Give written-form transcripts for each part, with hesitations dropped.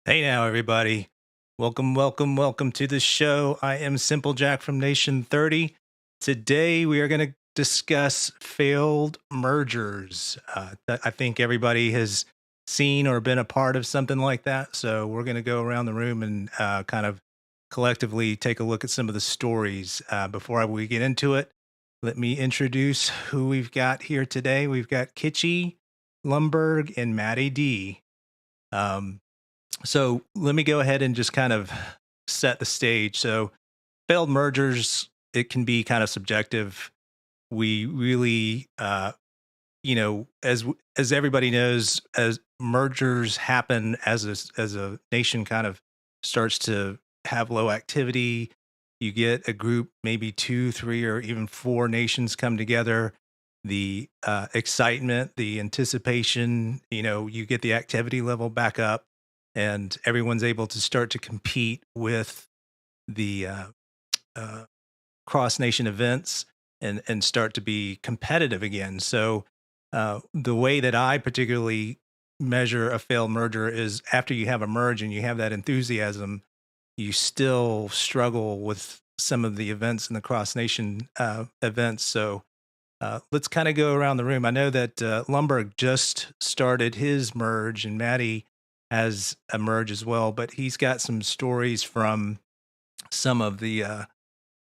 Hey now, everybody. Welcome to the show. I am Simple Jack from Nation 30. Today, we are going to discuss failed mergers. I think everybody has seen or been a part of something like that. So, we're going to go around the room and kind of collectively take a look at some of the stories. Before we get into it, let me introduce who we've got here today. We've got Kitchy, Lumbergh, and Matty D. So let me go ahead and just kind of set the stage. So failed mergers, it can be kind of subjective. We really, as everybody knows, as mergers happen, as a nation kind of starts to have low activity, you get a group, maybe 2, 3, or even 4 nations come together. The excitement, the anticipation, you get the activity level back up, and everyone's able to start to compete with the uh, cross nation events and start to be competitive again. So the way that I particularly measure a failed merger is after you have a merge and you have that enthusiasm, you still struggle with some of the events in the cross nation events. So let's kind of go around the room. I know that Lumbergh just started his merge, and Matty has a merge as well, but he's got some stories from some of the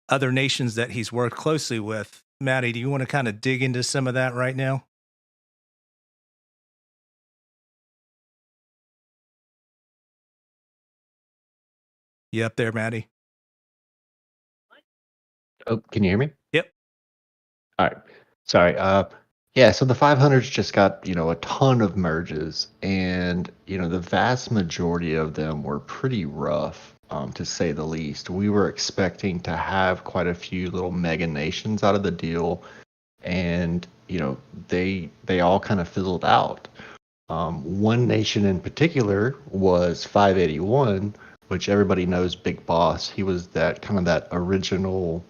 other nations that he's worked closely with. Matty, do you want to kind of dig into some of that right now? You up there, Matty? Oh, can you hear me? Yep. All right. Sorry. Yeah, so the 500s just got, a ton of merges, and, the vast majority of them were pretty rough, to say the least. We were expecting to have quite a few little mega nations out of the deal, and, they all kind of fizzled out. One nation in particular was 581, which everybody knows Big Boss. He was that kind of that original.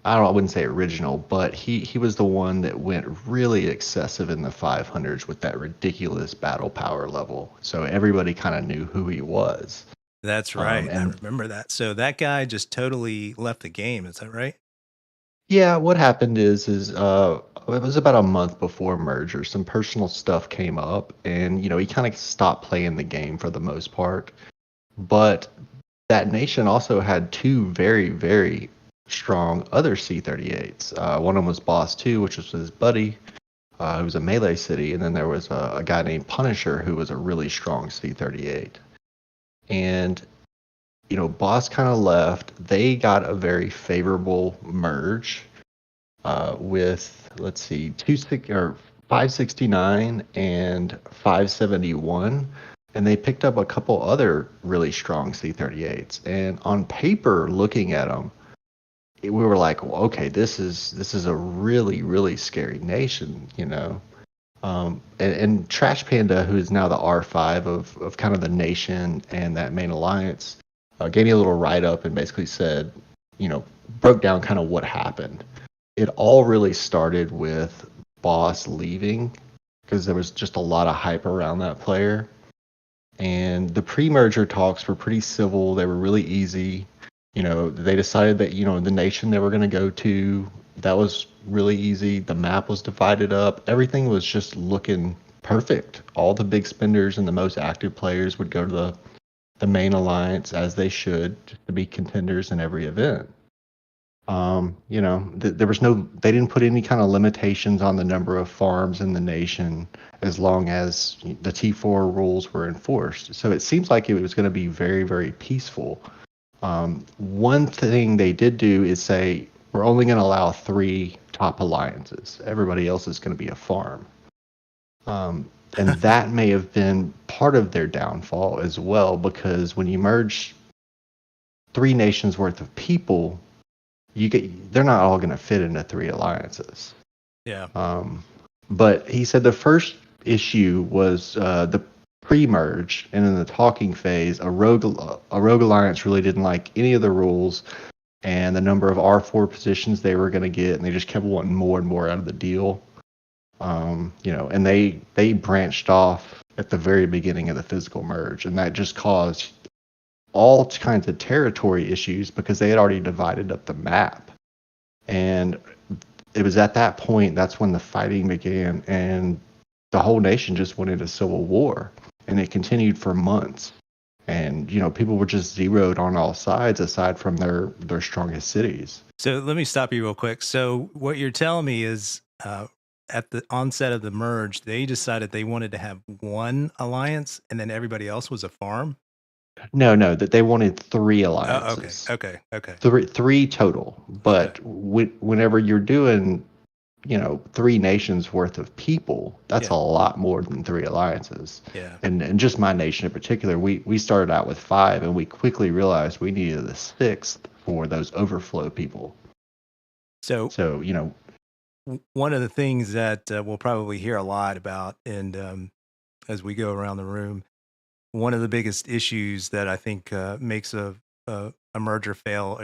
I wouldn't say original, but he was the one that went really excessive in the 500s with that ridiculous battle power level. So everybody kind of knew who he was. That's Um, right. I and remember that. So that guy just totally left the game. Is that right? yeah, what happened is it was about a month before merger. Some personal stuff came up, and he kind of stopped playing the game for the most part. But that nation also had two very, very strong other C-38s. One of them was Boss 2, which was his buddy, who was a melee city, and then there was a guy named Punisher, who was a really strong C-38. And, Boss kind of left. They got a very favorable merge with, let's see, 569 and 571, and they picked up a couple other really strong C-38s. And on paper, looking at them, we were like, well, okay, this is a really, really scary nation. And Trash Panda, who is now the R5 of kind of the nation and that main alliance, gave me a little write up and basically said, broke down kind of what happened. It all really started with Boss leaving because there was just a lot of hype around that player. And the pre-merger talks were pretty civil. They were really easy. They decided that, the nation they were going to go to, that was really easy. The map was divided up. Everything was just looking perfect. All the big spenders and the most active players would go to the main alliance as they should, just to be contenders in every event. There was they didn't put any kind of limitations on the number of farms in the nation as long as the T4 rules were enforced. So it seems like it was going to be very, very peaceful. One thing they did do is say, we're only going to allow 3 top alliances. Everybody else is going to be a farm. And that may have been part of their downfall as well, because when you merge 3 nations worth of people, they're not all going to fit into 3 alliances. Yeah. But he said the first issue was the pre-merge, and in the talking phase, a rogue alliance really didn't like any of the rules and the number of R4 positions they were going to get, and they just kept wanting more and more out of the deal. And they branched off at the very beginning of the physical merge, and that just caused all kinds of territory issues because they had already divided up the map. And it was at that point, that's when the fighting began, and the whole nation just went into civil war, and it continued for months. And people were just zeroed on all sides aside from their strongest cities. So let me stop you real quick. So what you're telling me is at the onset of the merge, they decided they wanted to have one alliance and then everybody else was a farm? No, that they wanted 3 Oh, alliances. okay. Three total. But whenever you're doing 3 nations worth of people, that's a lot more than 3 alliances. Yeah. And just my nation in particular, we started out with 5, and we quickly realized we needed the 6th for those overflow people. So one of the things that we'll probably hear a lot about, and as we go around the room, one of the biggest issues that I think makes a merger fail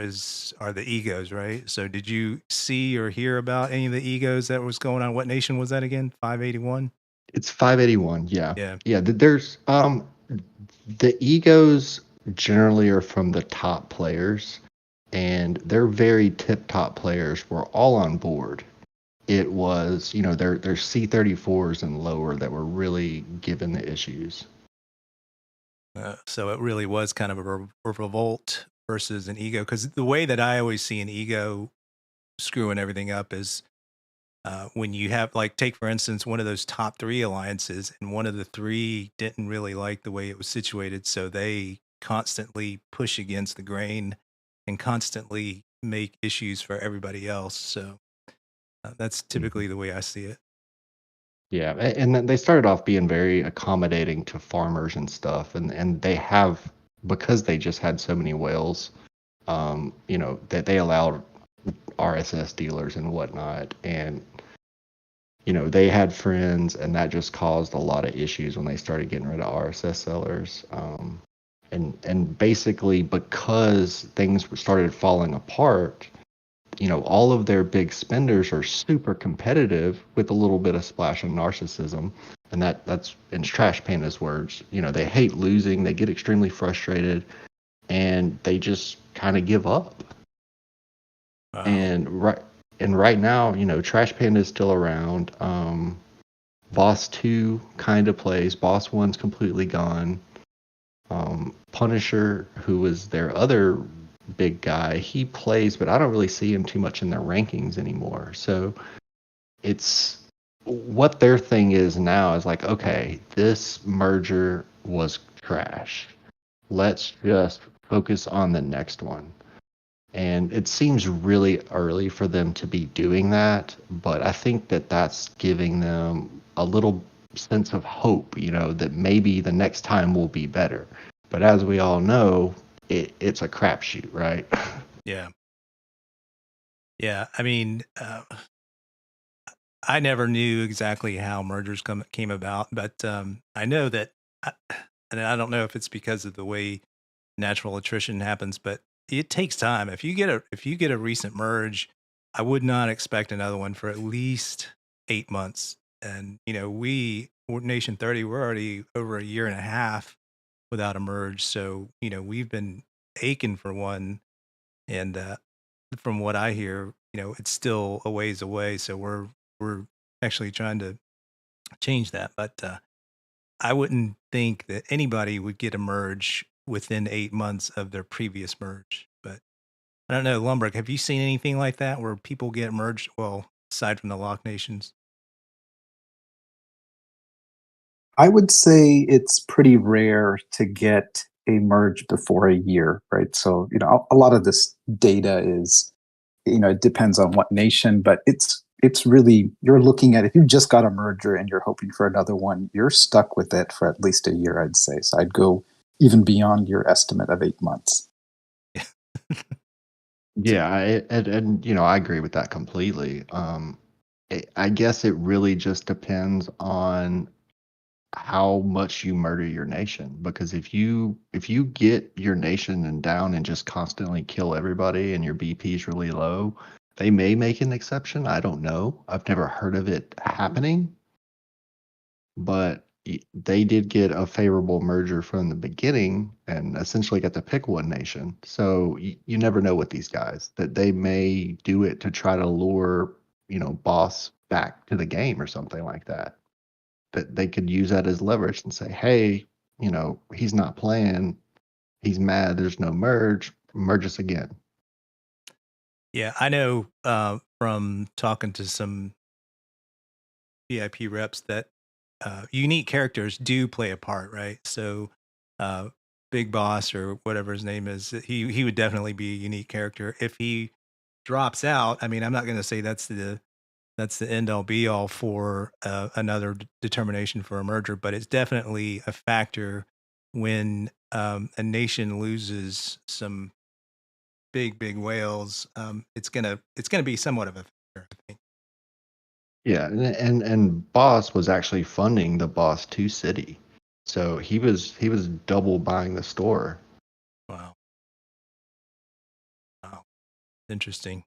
are the egos, right? So did you see or hear about any of the egos that was going on? What nation was that again? 581? It's 581, yeah. Yeah. Yeah, there's the egos generally are from the top players, and their very tip-top players were all on board. It was, their C34s and lower that were really given the issues. So it really was kind of a revolt versus an ego, because the way that I always see an ego screwing everything up is when you have, like, take for instance one of those top 3 alliances, and one of the 3 didn't really like the way it was situated, so they constantly push against the grain and constantly make issues for everybody else. So that's typically the way I see it. Yeah, and then they started off being very accommodating to farmers and stuff, and they have, because they just had so many whales, that they allowed RSS dealers and whatnot, and they had friends, and that just caused a lot of issues when they started getting rid of RSS sellers. And basically because things started falling apart, all of their big spenders are super competitive with a little bit of splash of narcissism. And that's in Trash Panda's words. They hate losing, they get extremely frustrated, and they just kind of give up. Wow. And right now, Trash Panda is still around. Boss 2 kind of plays. Boss 1's completely gone. Punisher, who was their other big guy, he plays, but I don't really see him too much in their rankings anymore. So it's what their thing is now is like, okay, this merger was trash. Let's just focus on the next one. And it seems really early for them to be doing that, but I think that that's giving them a little sense of hope, that maybe the next time will be better. But as we all know, it's a crapshoot, right? Yeah. I mean, I never knew exactly how mergers came about, but I know that, and I don't know if it's because of the way natural attrition happens, but it takes time. If you get a recent merge, I would not expect another one for at least 8 months. And we're Nation 30, we're already over a year and a half without a merge, so we've been aching for one. And from what I hear, it's still a ways away. So we're actually trying to change that. But I wouldn't think that anybody would get a merge within 8 months of their previous merge. But I don't know, Lumbergh, have you seen anything like that where people get merged? Well, aside from the Lock Nations. I would say it's pretty rare to get a merge before a year, right? So, a lot of this data is, it depends on what nation, but it's really, you're looking at, if you just got a merger and you're hoping for another one, you're stuck with it for at least a year, I'd say. So I'd go even beyond your estimate of 8 months. Yeah, I agree with that completely. I guess it really just depends on how much you murder your nation, because if you get your nation and down and just constantly kill everybody and your BP is really low, They may make an exception. I don't know. I've never heard of it happening, but they did get a favorable merger from the beginning and essentially got to pick one nation. So you never know with these guys that they may do it to try to lure, boss back to the game or something like that. That they could use that as leverage and say, hey, he's not playing. He's mad. There's no merge. Merge us again. Yeah, I know from talking to some VIP reps that unique characters do play a part, right? So Big Boss or whatever his name is, he would definitely be a unique character. If he drops out, I mean, I'm not going to say that's the end all be all for another determination for a merger, but it's definitely a factor when a nation loses some big whales. It's gonna be somewhat of a factor, I think. Yeah, and Boss was actually funding the Boss 2 city. So he was double buying the store. Wow. Interesting.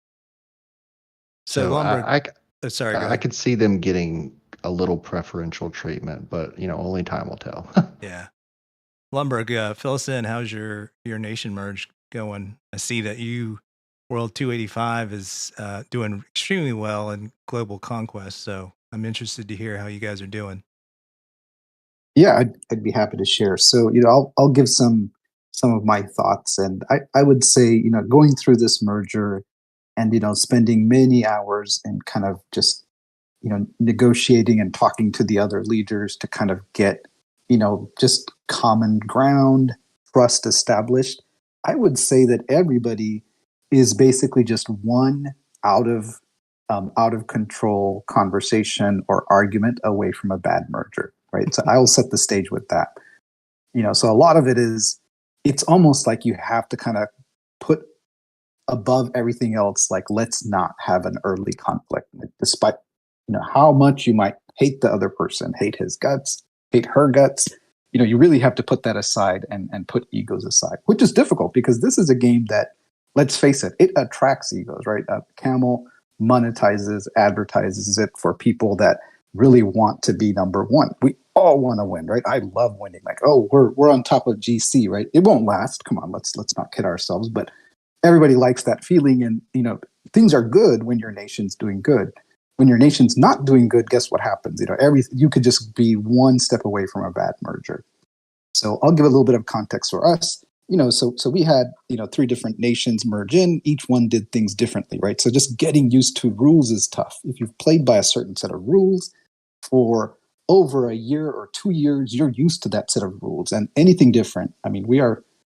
So Lumbergh, sorry, go ahead. I could see them getting a little preferential treatment, but only time will tell. Yeah. Lumbergh, fill us in. How's your nation merge going? I see that World 285 is doing extremely well in global conquest. So I'm interested to hear how you guys are doing. Yeah, I'd be happy to share. So, I'll give some of my thoughts, and I would say, going through this merger and, spending many hours and kind of just, negotiating and talking to the other leaders to kind of get, just common ground, trust established. I would say that everybody is basically just one out of control conversation or argument away from a bad merger, right? So I will set the stage with that. So a lot of it is, it's almost like you have to kind of put above everything else, like, let's not have an early conflict, despite how much you might hate the other person, hate his guts, hate her guts. You really have to put that aside and put egos aside, which is difficult because this is a game that, let's face it, it attracts egos, right? Camel monetizes, advertises it for people that really want to be number one. We all want to win, right? I love winning. Like, oh, we're on top of GC, right? It won't last. Come on, let's not kid ourselves. But everybody likes that feeling, and things are good when your nation's doing good. When your nation's not doing good, guess what happens? You could just be one step away from a bad merger. So I'll give a little bit of context for us. So we had 3 different nations merge in. Each one did things differently, right? So just getting used to rules is tough. If you've played by a certain set of rules for over a year or 2 years, you're used to that set of rules. And anything different, I mean,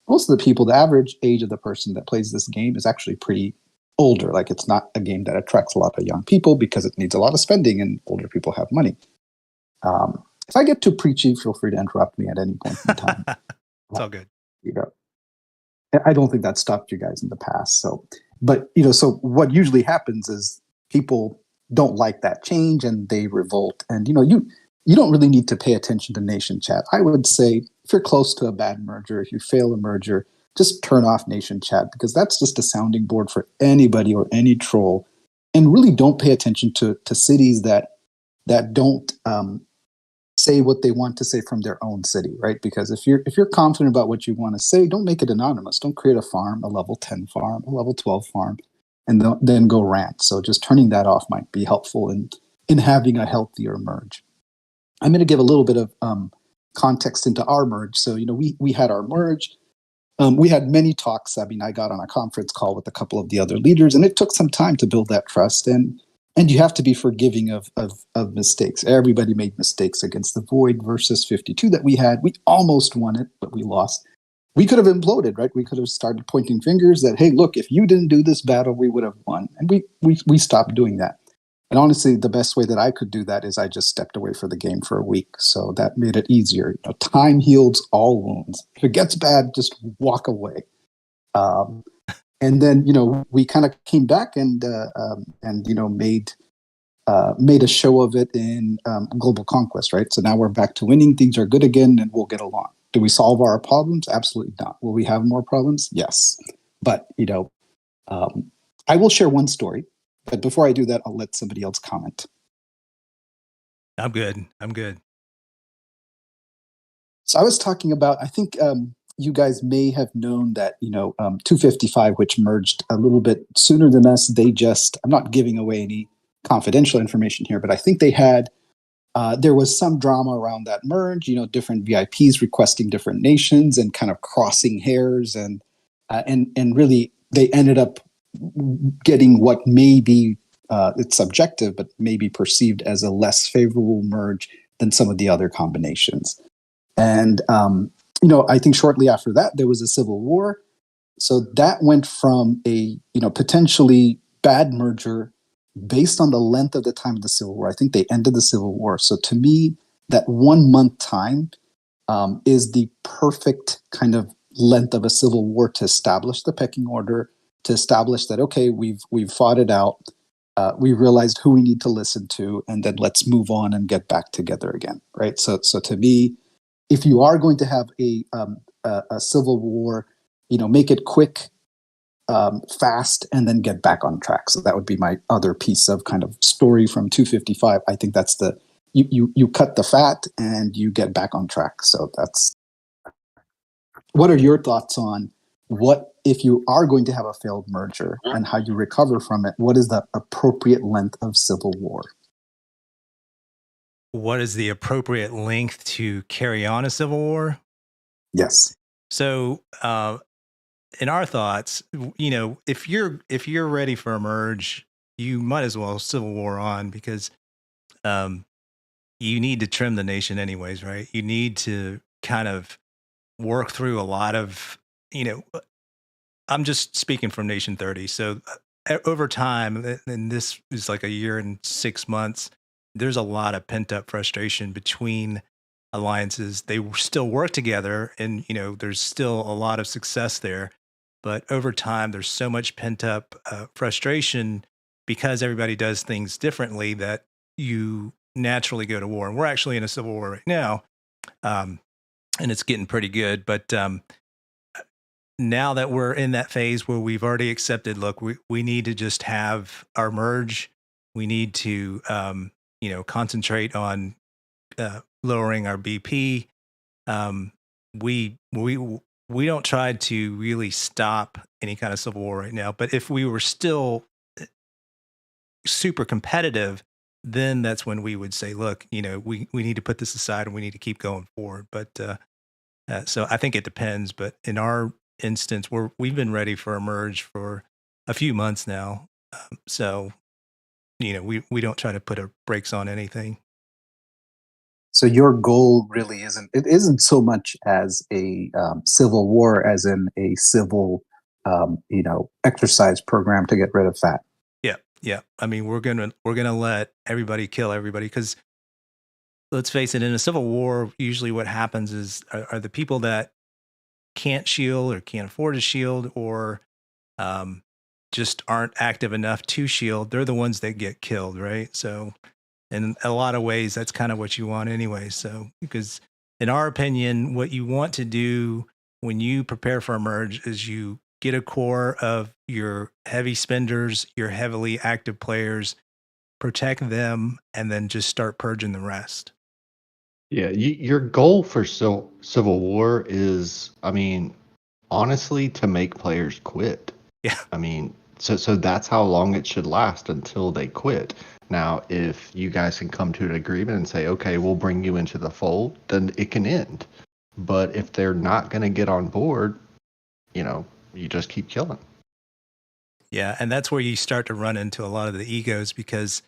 most of the people, the average age of the person that plays this game is actually pretty older. Like, it's not a game that attracts a lot of young people because it needs a lot of spending and older people have money. If I get too preachy, feel free to interrupt me at any point in time. It's all good. I don't think that stopped you guys in the past. So what usually happens is people don't like that change and they revolt. And, you don't really need to pay attention to nation chat. I would say if you're close to a bad merger, if you fail a merger, just turn off nation chat, because that's just a sounding board for anybody or any troll. And really don't pay attention to cities that don't say what they want to say from their own city, right? Because if you're confident about what you want to say, don't make it anonymous. Don't create a farm, a level 10 farm, a level 12 farm, and then go rant. So just turning that off might be helpful in having a healthier merge. I'm going to give a little bit of context into our merge. So, we had our merge. We had many talks. I mean, I got on a conference call with a couple of the other leaders, and it took some time to build that trust. And you have to be forgiving of mistakes. Everybody made mistakes against the Void versus 52 that we had. We almost won it, but we lost. We could have imploded, right? We could have started pointing fingers that, hey, look, if you didn't do this battle, we would have won. And we stopped doing that. And honestly, the best way that I could do that is I just stepped away for the game for a week. So that made it easier. Time heals all wounds. If it gets bad, just walk away. And then, we kind of came back and made a show of it in Global Conquest, right? So now we're back to winning. Things are good again, and we'll get along. Do we solve our problems? Absolutely not. Will we have more problems? Yes. But, I will share one story. But before I do that, I'll let somebody else comment. I'm good. I'm good. So I was talking about, I think you guys may have known that, 255, which merged a little bit sooner than us, I'm not giving away any confidential information here, but I think there was some drama around that merge, different VIPs requesting different nations and kind of crossing hairs, and really they ended up getting what may be, it's subjective, but may be perceived as a less favorable merge than some of the other combinations. And, I think shortly after that, there was a civil war. So that went from a, potentially bad merger based on the length of the time of the Civil War. I think they ended the Civil War. So to me, that 1 month time is the perfect kind of length of a civil war to establish the pecking order, to establish that, okay, we've fought it out. We realized who we need to listen to, and then let's move on and get back together again, right? So to me, if you are going to have a civil war, make it quick, fast, and then get back on track. So that would be my other piece of kind of story from 255. I think that's you cut the fat and you get back on track. So that's. What are your thoughts on what, if you are going to have a failed merger and how you recover from it? What is the appropriate length of civil war? What is the appropriate length to carry on a civil war? Yes. So, in our thoughts, if you're ready for a merge, you might as well civil war on, because you need to trim the nation anyways, right? You need to kind of work through a lot of, I'm just speaking from Nation 30. So over time, and this is like a year and 6 months, there's a lot of pent up frustration between alliances. They still work together, and there's still a lot of success there. But over time, there's so much pent up frustration because everybody does things differently that you naturally go to war. And we're actually in a civil war right now, and it's getting pretty good. But now that we're in that phase where we've already accepted, look, we need to just have our merge. We need to concentrate on lowering our BP. We don't try to really stop any kind of civil war right now. But if we were still super competitive, then that's when we would say, look, we need to put this aside and we need to keep going forward. But so I think it depends. But in our instance, we've been ready for a merge for a few months now. So we don't try to put a brakes on anything. So your goal really isn't so much as a civil war as in a civil, exercise program to get rid of fat. Yeah. I mean, we're gonna let everybody kill everybody, because let's face it, in a civil war, usually what happens is are the people that can't shield or can't afford to shield, or just aren't active enough to shield. They're the ones that get killed, right? So in a lot of ways, that's kind of what you want anyway. So, because in our opinion, what you want to do when you prepare for a merge is you get a core of your heavy spenders, your heavily active players, protect them, and then just start purging the rest. Yeah, your goal for Civil War is, I mean, honestly, to make players quit. Yeah. I mean, so that's how long it should last, until they quit. Now, if you guys can come to an agreement and say, okay, we'll bring you into the fold, then it can end. But if they're not going to get on board, you just keep killing. Yeah, and that's where you start to run into a lot of the egos, because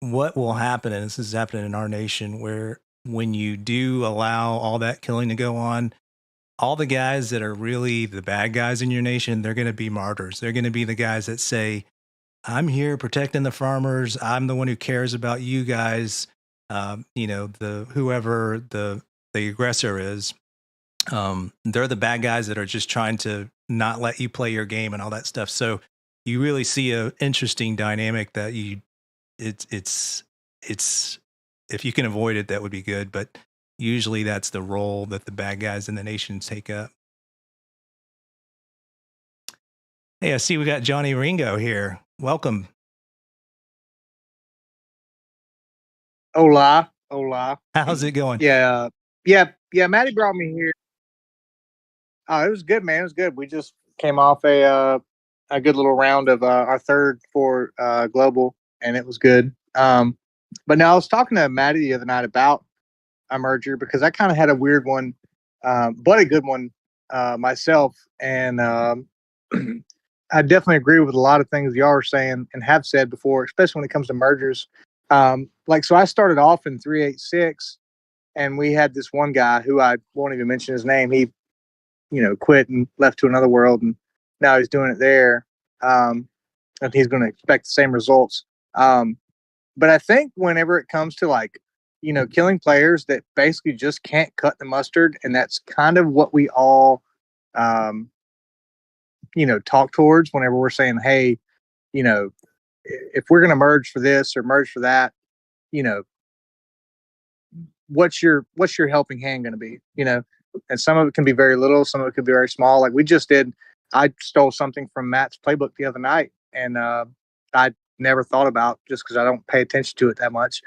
what will happen, and this is happening in our nation, where when you do allow all that killing to go on, all the guys that are really the bad guys in your nation, they're going to be martyrs. They're going to be the guys that say, I'm here protecting the farmers. I'm the one who cares about you guys. Whoever the aggressor is, they're the bad guys that are just trying to not let you play your game and all that stuff. So you really see an interesting dynamic that it's if you can avoid it, that would be good. But usually that's the role that the bad guys in the nation take up. Hey, I see we got Johnny Ringo here. Welcome. Hola, hola. How's it going? Yeah, Matty brought me here. Oh, it was good, man. It was good. We just came off a good little round of our third for global, and it was good. But now I was talking to Matty the other night about a merger because I kind of had a weird one, but a good one myself, and I definitely agree with a lot of things y'all are saying and have said before, especially when it comes to mergers. So I started off in 386, and we had this one guy who I won't even mention his name. He, quit and left to another world, and now he's doing it there. And he's going to expect the same results. But I think whenever it comes to killing players that basically just can't cut the mustard, and that's kind of what we all, talk towards whenever we're saying, hey, if we're going to merge for this or merge for that, what's your helping hand going to be, and some of it can be very little, some of it could be very small. Like we just did, I stole something from Matt's playbook the other night, and I never thought about, just because I don't pay attention to it that much,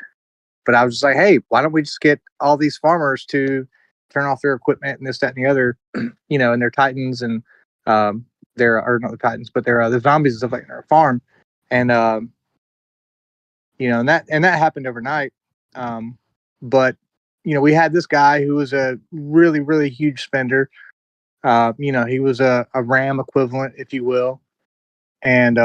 but I was just like, hey, why don't we just get all these farmers to turn off their equipment and this, that, and the other, and their Titans and or not the Titans, but they're the zombies and stuff like their farm, and and that happened overnight. But we had this guy who was a really, really huge spender. He was a RAM equivalent, if you will, and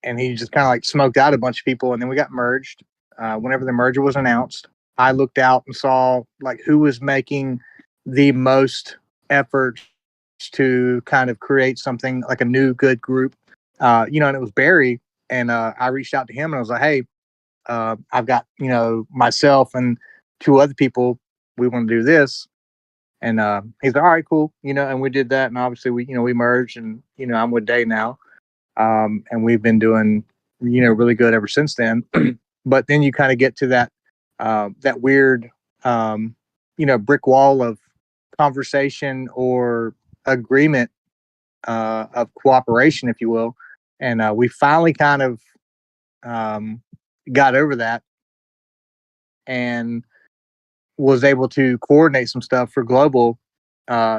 he just kind of like smoked out a bunch of people, and then we got merged. Whenever the merger was announced, I looked out and saw like who was making the most effort to kind of create something like a new good group, and it was Barry. And I reached out to him and I was like, hey, I've got, myself and two other people, we want to do this. And he's like, all right, cool. And we did that. And obviously we merged, and, I'm with Day now. And we've been doing, really good ever since then. But then you kind of get to that weird, brick wall of conversation or agreement, of cooperation, if you will. And we finally kind of got over that and was able to coordinate some stuff for global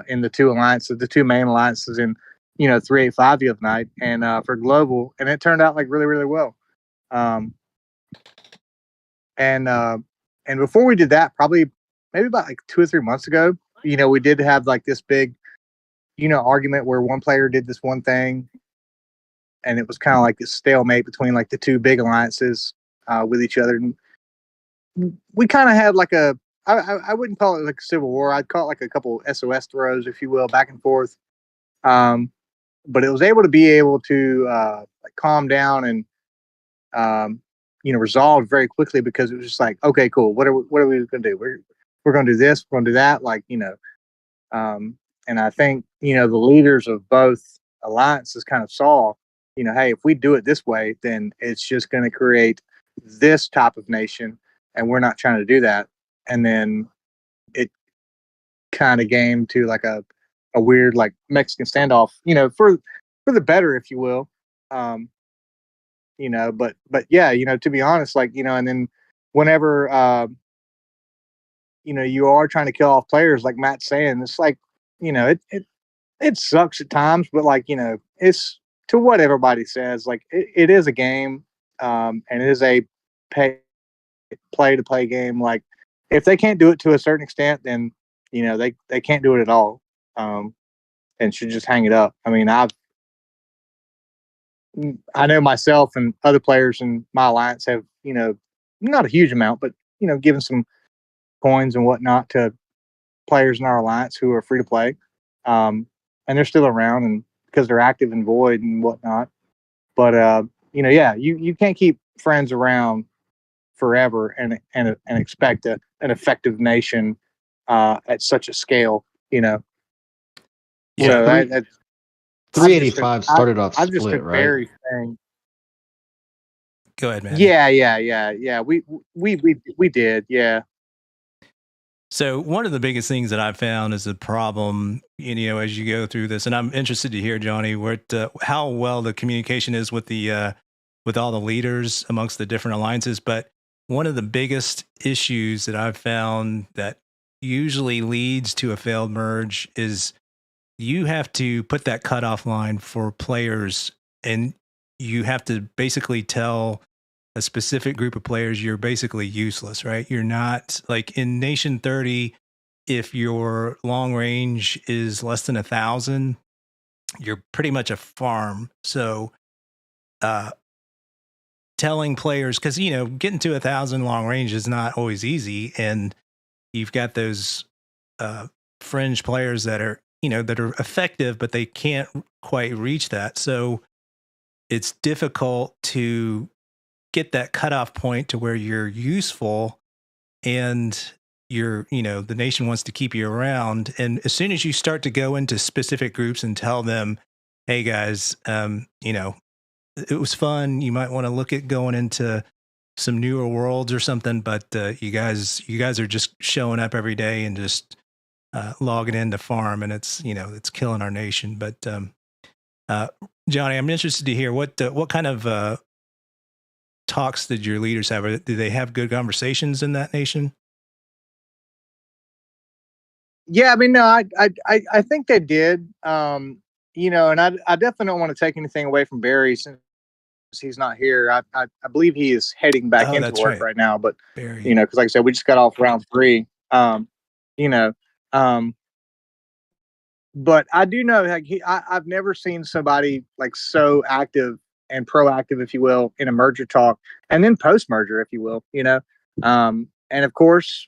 in the two alliances, the two main alliances in 385 the other night, and for global, and it turned out like really, really well. And before we did that, probably maybe about like 2 or 3 months ago, we did have like this big argument where one player did this one thing, and it was kind of like this stalemate between like the two big alliances with each other. And we kind of had like I wouldn't call it like a civil war. I'd call it like a couple SOS throws, if you will, back and forth. But it was able to like calm down and resolve very quickly, because it was just like, okay, cool. What are we going to do? We're going to do this. We're going to do that. Like, and I think, the leaders of both alliances kind of saw, hey, if we do it this way, then it's just going to create this type of nation, and we're not trying to do that. And then it kind of came to like a weird like Mexican standoff, for the better, if you will. But yeah, to be honest, like, and then whenever you are trying to kill off players, like Matt's saying, it's like, it sucks at times, but like, it's to what everybody says, like it is a game, and it is a play to play game. Like if they can't do it to a certain extent, then they can't do it at all, and should just hang it up. I mean, I know myself and other players in my alliance have, not a huge amount, but given some coins and whatnot to players in our alliance who are free to play, and they're still around, and because they're active in Void and whatnot. But yeah, you can't keep friends around forever and expect an effective nation at such a scale. Yeah, So that's 385 started off I'm just split, a right? very thing. Go ahead, man. Yeah. We did. Yeah. So one of the biggest things that I've found is the problem, as you go through this, and I'm interested to hear, Johnny, how well the communication is with the with all the leaders amongst the different alliances. But one of the biggest issues that I've found that usually leads to a failed merge is you have to put that cutoff line for players, and you have to basically tell a specific group of players you're basically useless, right? You're not like in Nation 30. If your long range is less than 1,000, you're pretty much a farm. So, telling players, because getting to 1,000 long range is not always easy, and you've got those fringe players that are that are effective, but they can't quite reach that. So it's difficult to get that cutoff point to where you're useful, and the nation wants to keep you around. And as soon as you start to go into specific groups and tell them, hey guys, it was fun, you might want to look at going into some newer worlds or something, but you guys are just showing up every day and just logging in to farm, and it's killing our nation. But Johnny, I'm interested to hear what kind of talks did your leaders have? Did they have good conversations in that nation? Yeah, I mean, no, I think they did. And I definitely don't want to take anything away from Barry since he's not here. I believe he is heading back into work right now. But Barry. because like I said, we just got off round 3. But I do know, like I've never seen somebody like so active and proactive, if you will, in a merger talk, and then post merger, if you will. And of course,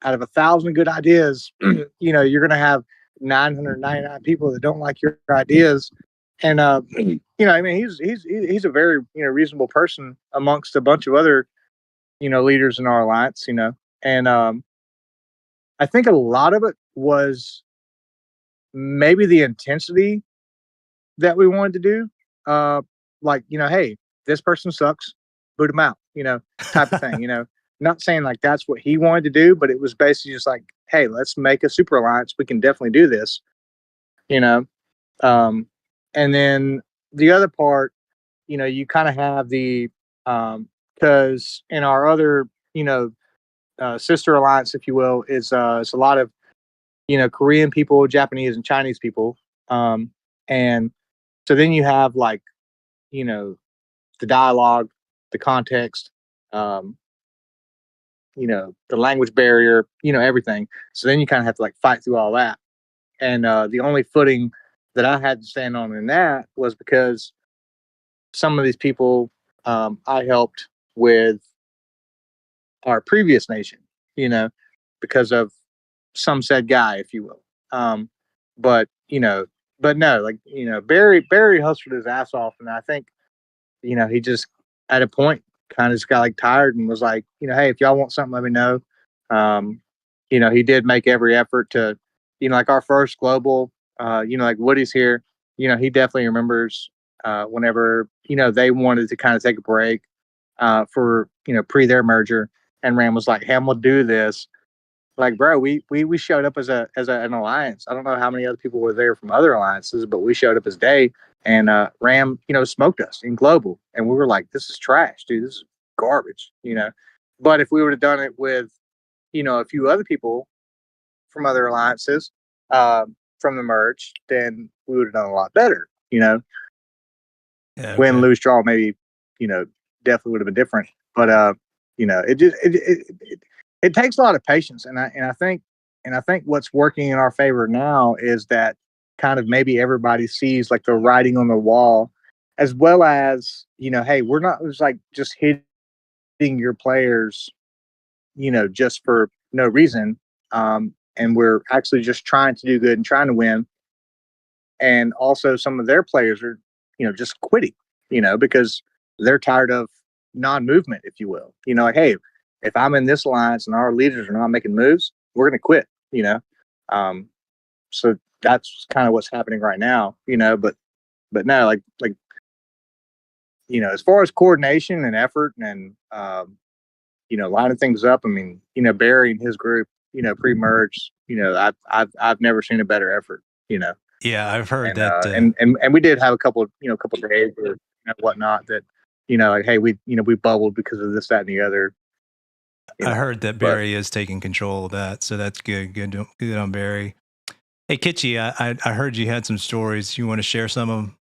out of 1,000 good ideas, you're going to have 999 people that don't like your ideas. And I mean, he's a very reasonable person amongst a bunch of other leaders in our alliance. And I think a lot of it was maybe the intensity that we wanted to do. Like, hey, this person sucks, boot him out, type of thing. Not saying like that's what he wanted to do, but it was basically just like, hey, let's make a super alliance. We can definitely do this. And then the other part, you kind of have the because in our other sister alliance, if you will, is it's a lot of Korean people, Japanese, and Chinese people. And so then you have like the dialogue, the context, the language barrier, everything. So then you kind of have to like fight through all that. And the only footing that I had to stand on in that was because some of these people I helped with our previous nation, because of some said guy, if you will. But no, like, Barry hustled his ass off. And I think, he just at a point kind of just got like tired and was like, hey, if y'all want something, let me know. He did make every effort to, like our first global, like Woody's here, he definitely remembers whenever, they wanted to kind of take a break for, pre their merger, and Ram was like, hey, I'm gonna do this. Like, bro, we showed up as an alliance. I don't know how many other people were there from other alliances, but we showed up as Day, and Ram, smoked us in global, and we were like, this is trash, dude. This is garbage, But if we would have done it with, a few other people from other alliances, from the merge, then we would have done a lot better, Yeah, okay. Win, lose, draw, maybe, definitely would have been different. But it just it takes a lot of patience, and I think what's working in our favor now is that kind of maybe everybody sees like the writing on the wall, as well as hey, we're not just hitting your players, just for no reason, and we're actually just trying to do good and trying to win. And also, some of their players are just quitting, because they're tired of non-movement, if you will. Like, hey, if I'm in this alliance and our leaders are not making moves, we're going to quit, so that's kind of what's happening right now, but no, like, as far as coordination and effort and, lining things up, I mean, Barry and his group, pre-merge, I've never seen a better effort, Yeah, I've heard and, that. and we did have a couple of days or whatnot that, like, hey, we bubbled because of this, that, and the other. I heard that Barry is taking control of that, so that's good. Good on Barry. Hey, Kitchy, I heard you had some stories. You want to share some of them?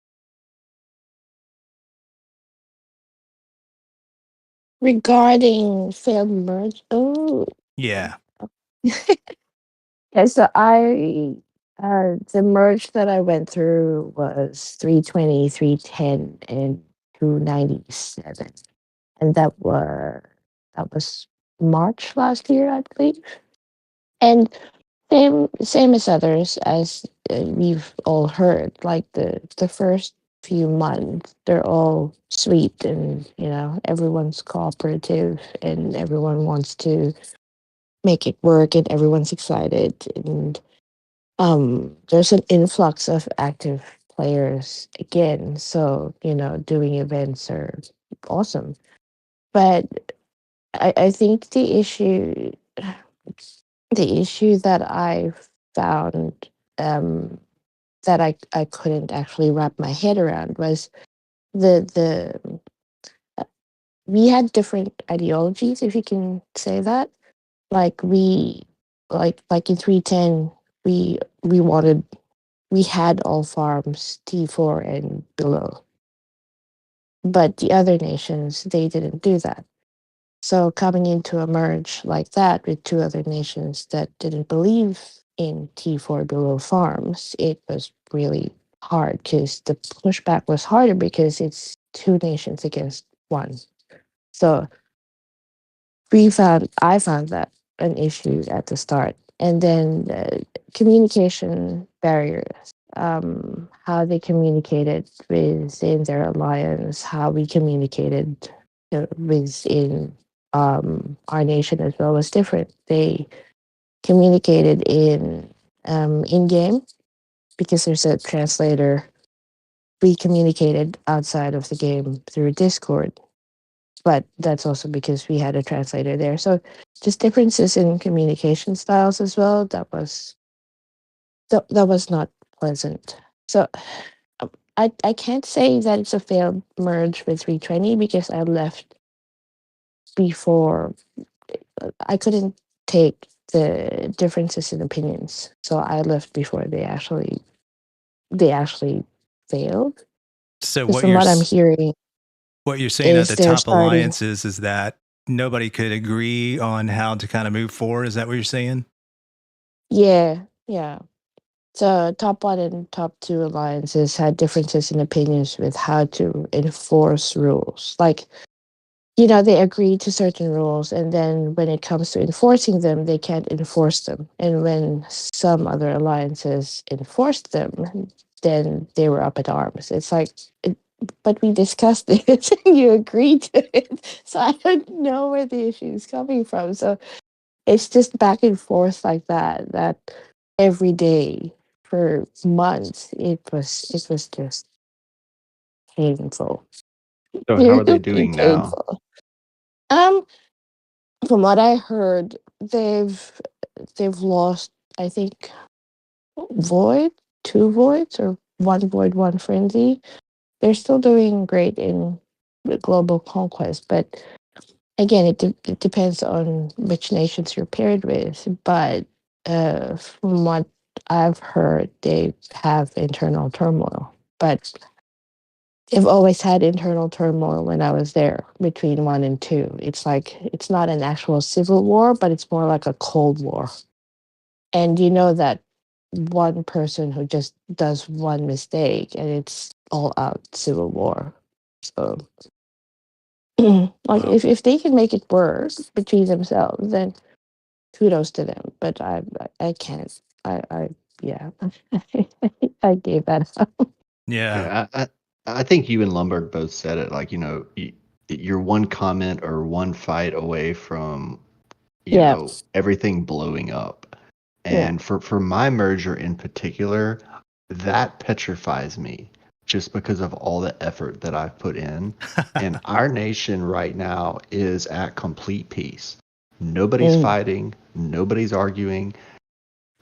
Regarding failed merge, Yeah. yeah. So the merge that I went through was 320, 310, and 297, and that was March last year, I believe. And same as others, as we've all heard, like the first few months, they're all sweet, and everyone's cooperative, and everyone wants to make it work, and everyone's excited, and there's an influx of active players again. So doing events are awesome, but I think the issue that I found, that I couldn't actually wrap my head around was the we had different ideologies, if you can say that. Like like in 310, we had all farms T4 and below, but the other nations, they didn't do that. So coming into a merge like that with two other nations that didn't believe in T4 below farms, it was really hard, because the pushback was harder because it's two nations against one. So I found that an issue at the start. And then communication barriers, how they communicated within their alliance, how we communicated within our nation as well, was different. They communicated in game, because there's a translator. We communicated outside of the game through Discord, but that's also because we had a translator there. So just differences in communication styles as well. That was not pleasant. So I can't say that it's a failed merge with 320, because I left before. I couldn't take the differences in opinions, so I left before they actually failed. So Because from what I'm hearing, what you're saying at is the they're top starting. alliances is that nobody could agree on how to kind of move forward. Is that what you're saying? Yeah. So top one and top two alliances had differences in opinions with how to enforce rules. Like, they agree to certain rules, and then when it comes to enforcing them, they can't enforce them. And when some other alliances enforced them, then they were up at arms. It's like, but we discussed it and you agreed to it. So I don't know where the issue is coming from. So it's just back and forth like that every day for months. It was just painful. So how are they Really doing now? painful. From what I heard, they've lost, I think, void, two voids, or one void, one frenzy. They're still doing great in the global conquest, but again, it depends on which nations you're paired with. But from what I've heard, they have internal turmoil. But they've always had internal turmoil when I was there between 1 and 2. It's like, it's not an actual civil war, but it's more like a cold war. And you know that one person who just does one mistake, and it's all out civil war. So like, Wow. if they can make it work between themselves, then kudos to them. But I can't. I yeah. I gave that up. Yeah. I think you and Lumbergh both said it. Like, you're one comment or one fight away from, Yeah. everything blowing up. Yeah. And for my merger in particular, that petrifies me, just because of all the effort that I've put in. And our nation right now is at complete peace. Nobody's fighting, nobody's arguing.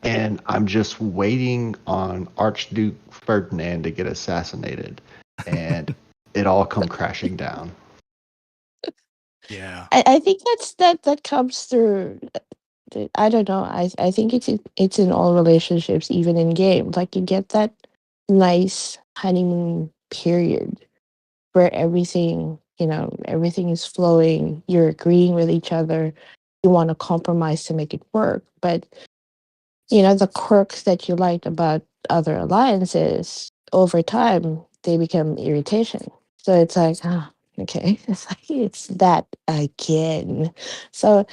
And I'm just waiting on Archduke Ferdinand to get assassinated, and it all come crashing down. Yeah. I think that comes through. I don't know. I think it's in all relationships, even in games. Like you get that nice honeymoon period where everything is flowing. You're agreeing with each other. You want to compromise to make it work, but the quirks that you liked about other alliances over time they become irritation. So it's like, okay, it's like it's that again. So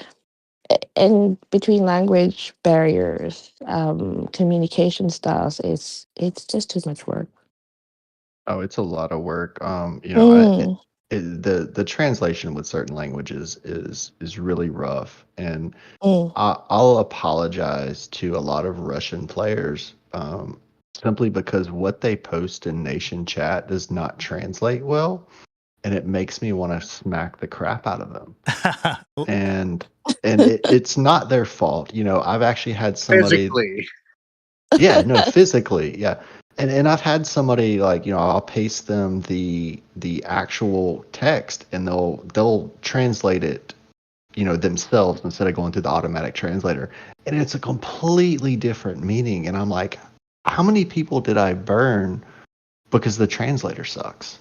and between language barriers, communication styles, it's just too much work. Oh, it's a lot of work. Mm, The translation with certain languages is really rough, and mm. I'll apologize to a lot of Russian players, simply because what they post in nation chat does not translate well, and it makes me want to smack the crap out of them. And it's not their fault. I've actually had somebody. Physically. Yeah, no, physically, yeah. And I've had somebody like, I'll paste them the actual text and they'll translate it, themselves instead of going through the automatic translator. And it's a completely different meaning. And I'm like, how many people did I burn because the translator sucks?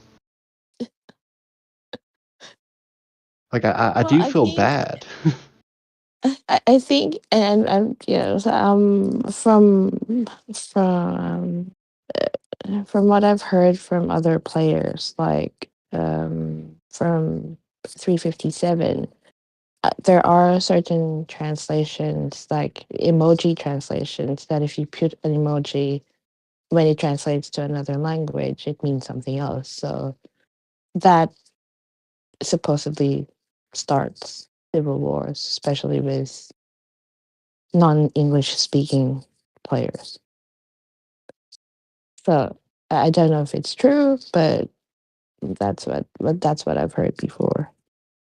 Like I Well, do I feel think bad. I think, and so, from what I've heard from other players, like from 357, there are certain translations, like emoji translations, that if you put an emoji when it translates to another language, it means something else. So that supposedly starts civil wars, especially with non-English speaking players. So I don't know if it's true, but that's what I've heard before.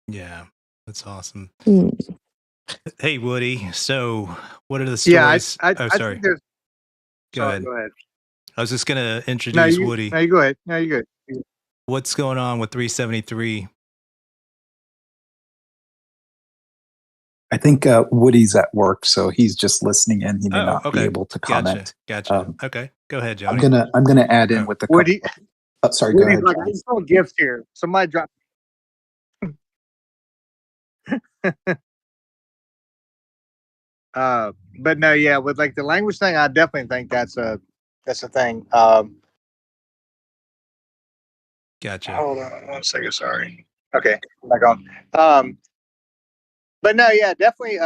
Yeah. That's awesome. Mm. Hey, Woody. So, what are the Yeah, stories? Oh, I sorry. think there's. Go Sorry, ahead. go ahead. I was just going to No, introduce Woody. you go ahead. No, you good. What's going on with 373? I think Woody's at work, so he's just listening in. He may Oh, not be okay. able to Gotcha. comment. Okay. Go ahead, I'm Johnny. gonna add in Oh. with a Woody, couple. Oh, sorry, go Woody's ahead, like, John. I just saw gifts here. Somebody dropped. But no, yeah, with like the language thing, I definitely think that's a thing. Gotcha. Hold on 1 second. Sorry. Okay, I'm back on. But no, yeah, definitely.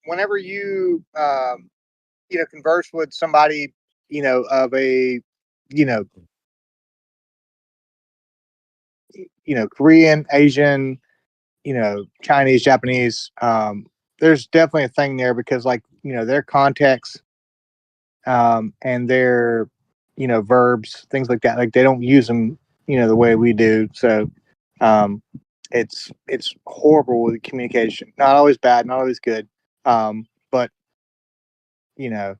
Whenever you converse with somebody, of a, you know, Korean, Asian, Chinese, Japanese, there's definitely a thing there because like their context, and their verbs, things like that, like they don't use them the way we do. So um, it's horrible with communication. Not always bad, not always good. But you know,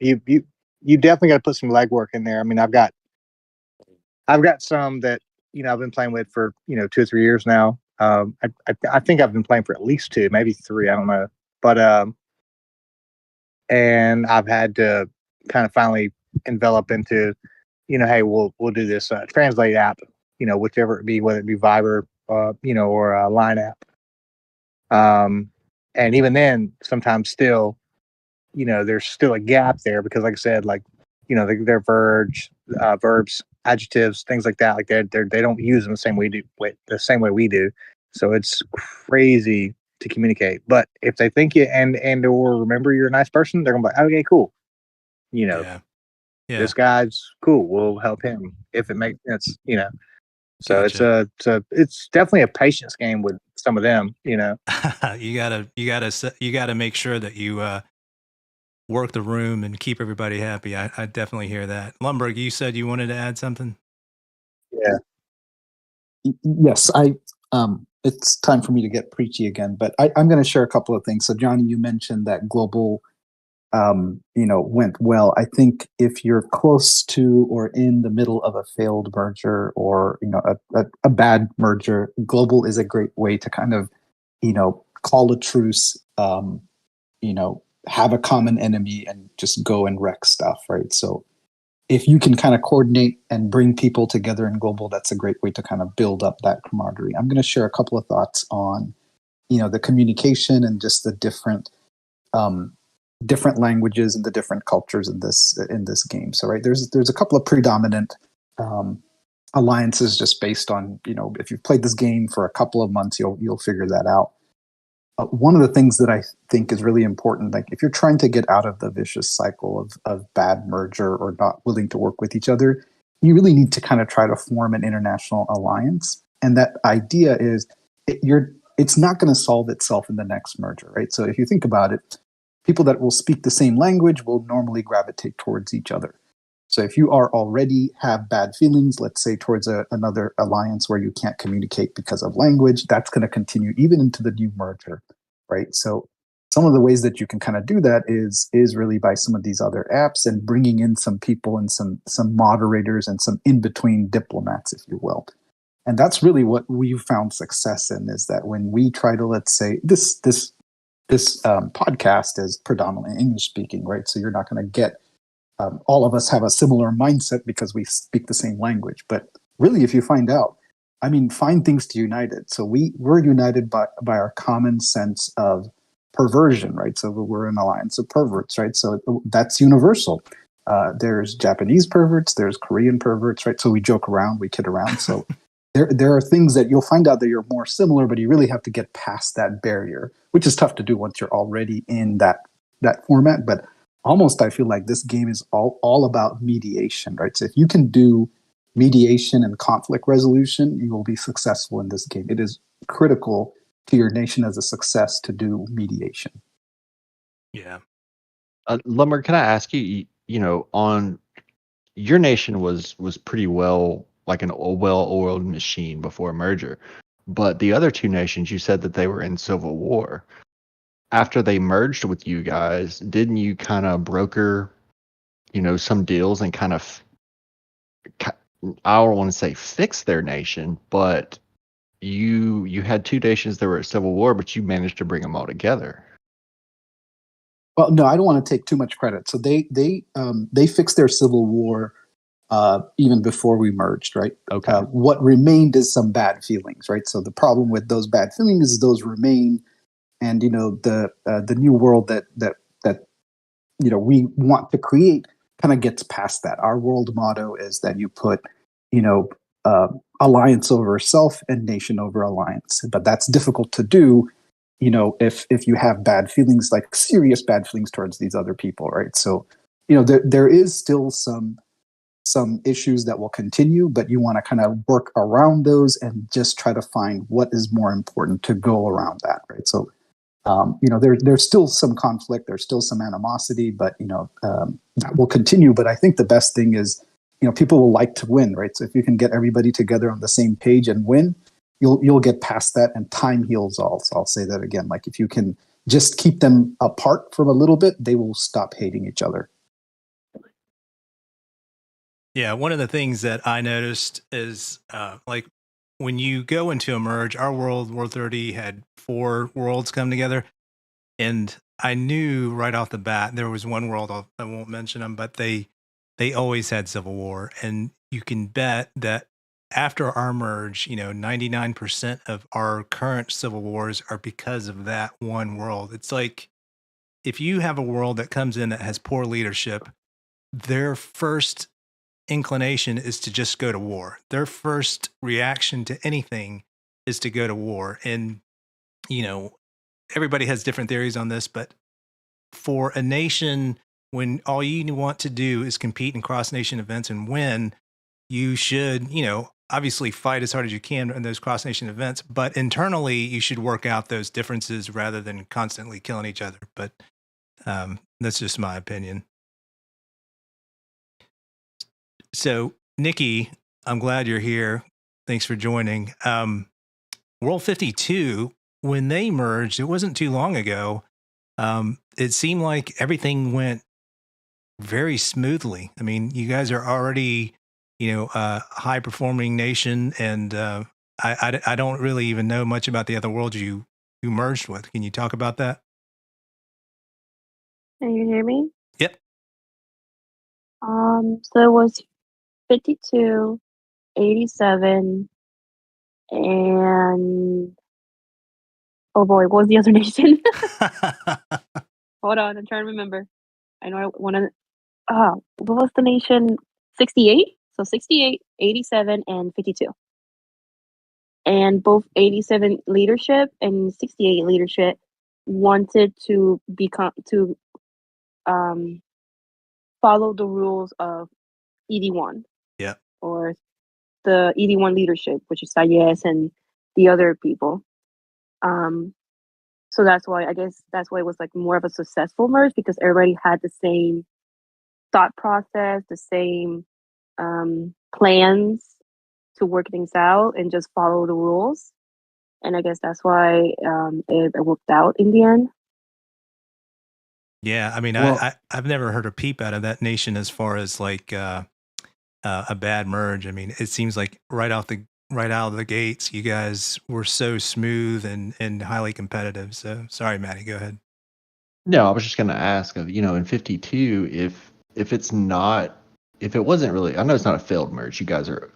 you definitely got to put some legwork in there. I mean, I've got some that I've been playing with for 2 or 3 years now. I think I've been playing for at least 2, maybe 3. I don't know, but and I've had to kind of finally envelop into, hey, we'll do this translate app, whichever it be, whether it be Viber, or a Line app. And even then, sometimes still, there's still a gap there because, like I said, like their verbs, adjectives, things like that, like they don't use them the same way we do. So it's crazy to communicate. But if they think you and or remember you're a nice person, they're gonna be like, okay, cool. Yeah. This guy's cool. We'll help him if it makes sense. So Gotcha. it's definitely a patience game with some of them. you gotta make sure that you work the room and keep everybody happy. I definitely hear that. Lumbergh, you said you wanted to add something. Yeah. Yes, it's time for me to get preachy again, but I'm going to share a couple of things. So, Johnny, you mentioned that global went well. I think if you're close to or in the middle of a failed merger or a bad merger, global is a great way to kind of call a truce. Have a common enemy and just go and wreck stuff, right? So if you can kind of coordinate and bring people together in global, that's a great way to kind of build up that camaraderie. I'm going to share a couple of thoughts on the communication and just the different languages and the different cultures in this game. So right, there's a couple of predominant alliances just based on if you've played this game for a couple of months, you'll figure that out. One of the things that I think is really important, like if you're trying to get out of the vicious cycle of bad merger or not willing to work with each other, you really need to kind of try to form an international alliance. And that idea is it's not going to solve itself in the next merger, right? So if you think about it, people that will speak the same language will normally gravitate towards each other. So if you are already have bad feelings, let's say towards another alliance where you can't communicate because of language, that's going to continue even into the new merger, right? So some of the ways that you can kind of do that is really by some of these other apps and bringing in some people and some moderators and some in-between diplomats, if you will. And that's really what we've found success in, is that when we try to, let's say, this podcast is predominantly English speaking, right? So you're not going to get all of us have a similar mindset because we speak the same language. But really, if you find out, find things to unite it. So we're united by our common sense of perversion, right? So we're an alliance of perverts, right? So that's universal. There's Japanese perverts, there's Korean perverts, right? So we joke around, we kid around. So there are things that you'll find out that you're more similar, but you really have to get past that barrier, which is tough to do once you're already in that format. But almost I feel like this game is all about mediation, right? So if you can do mediation and conflict resolution, you will be successful in this game. It is critical to your nation as a success to do mediation. Yeah. Lumbergh, can I ask you, on your nation was pretty well like a well-oiled machine before merger, but the other two nations, you said that they were in civil war. After they merged with you guys, didn't you kind of broker, some deals and kind of, I don't want to say fix their nation, but you had two nations that were at civil war, but you managed to bring them all together. Well, no, I don't want to take too much credit. So they fixed their civil war even before we merged, right? Okay. What remained is some bad feelings, right? So the problem with those bad feelings is those remain. And the new world that we want to create kind of gets past that. Our world motto is that you put alliance over self and nation over alliance, but that's difficult to do. If you have bad feelings, like serious bad feelings towards these other people, right? So there is still some issues that will continue, but you want to kind of work around those and just try to find what is more important to go around that, right? So there's still some conflict, there's still some animosity, but that will continue. But I think the best thing is, people will like to win, right? So if you can get everybody together on the same page and win, you'll get past that, and time heals all. So I'll say that again. Like if you can just keep them apart from a little bit, they will stop hating each other. Yeah, one of the things that I noticed is like when you go into a merge, our World 30 had 4 worlds come together. And I knew right off the bat, there was one world, I won't mention them, but they always had civil war. And you can bet that after our merge, 99% of our current civil wars are because of that one world. It's like if you have a world that comes in that has poor leadership, their first inclination is to just go to war. Their first reaction to anything is to go to war. And, everybody has different theories on this, but for a nation, when all you want to do is compete in cross-nation events and win, you should, obviously fight as hard as you can in those cross-nation events, but internally you should work out those differences rather than constantly killing each other. But that's just my opinion. So, Nikki, I'm glad you're here. Thanks for joining. World 52, when they merged, it wasn't too long ago. it seemed like everything went very smoothly. I mean, you guys are already, a high performing nation, and I don't really even know much about the other world you merged with. Can you talk about that? Can you hear me? Yep. So it was 52, 87, and oh boy, what was the other nation? Hold on, I'm trying to remember. I know I want to. What was the nation? 68. So 68, 87, and 52. And both 87 leadership and 68 leadership wanted to follow the rules of ED1. Yeah. Or the ED1 leadership, which is Sayes and the other people. So that's why it was like more of a successful merge, because everybody had the same thought process, the same plans to work things out and just follow the rules. And I guess that's why it worked out in the end. Yeah, I mean, Well- I've never heard a peep out of that nation as far as like a bad merge. I mean, it seems like right out of the gates, you guys were so smooth and highly competitive. So sorry, Matty, go ahead. No, I was just going to ask of, in 52, if it wasn't really, I know it's not a failed merge. You guys are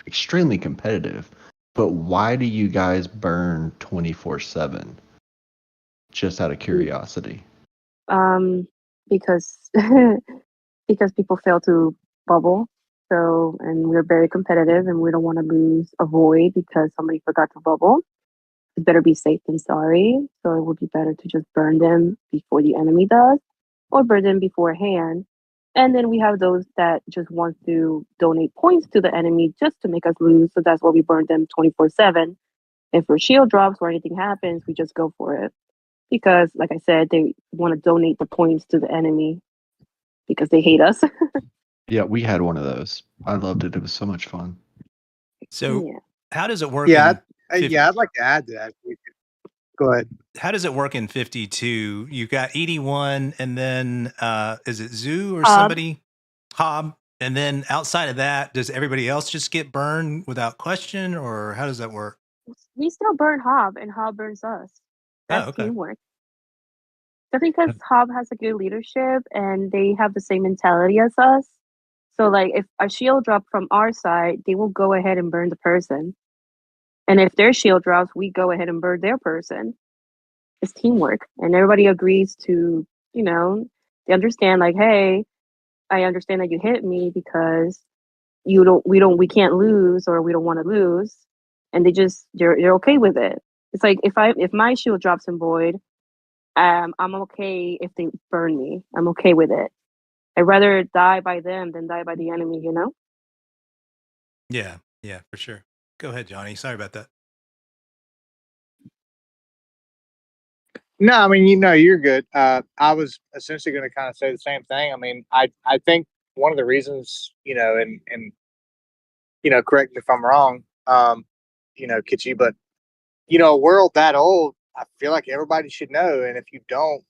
extremely competitive, but why do you guys burn 24/7? Just out of curiosity. Because because people fail to bubble. So, and we're very competitive, and we don't want to lose a void because somebody forgot to bubble. It's better be safe than sorry. So it would be better to just burn them before the enemy does, or burn them beforehand. And then we have those that just want to donate points to the enemy just to make us lose. So that's why we burn them 24/7. If our shield drops or anything happens, we just go for it. Because, like I said, they want to donate the points to the enemy because they hate us. Yeah, we had one of those. I loved it. It was so much fun. So Yeah. how does it work? Yeah, I'd like to add to that. Go ahead. How does it work in 52? You got 81, and then is it Zoo or Hob. somebody? Hob. And then outside of that, does everybody else just get burned without question, or how does that work? We still burn Hob, and Hob burns us. That's okay. teamwork. Just because Hob has a good leadership and they have the same mentality as us. So, like, if a shield drop from our side, they will go ahead and burn the person. And if their shield drops, we go ahead and burn their person. It's teamwork, and everybody agrees to, they understand, like, hey, I understand that you hit me because we can't lose, or we don't want to lose, and they're okay with it. It's like if my shield drops in void, I'm okay if they burn me. I'm okay with it. I'd rather die by them than die by the enemy, Yeah, for sure. Go ahead, Johnny. Sorry about that. No, I mean, you're good. I was essentially going to kind of say the same thing. I mean, I think one of the reasons, and correct me if I'm wrong, Kitchy, but a world that old, I feel like everybody should know. And if you don't,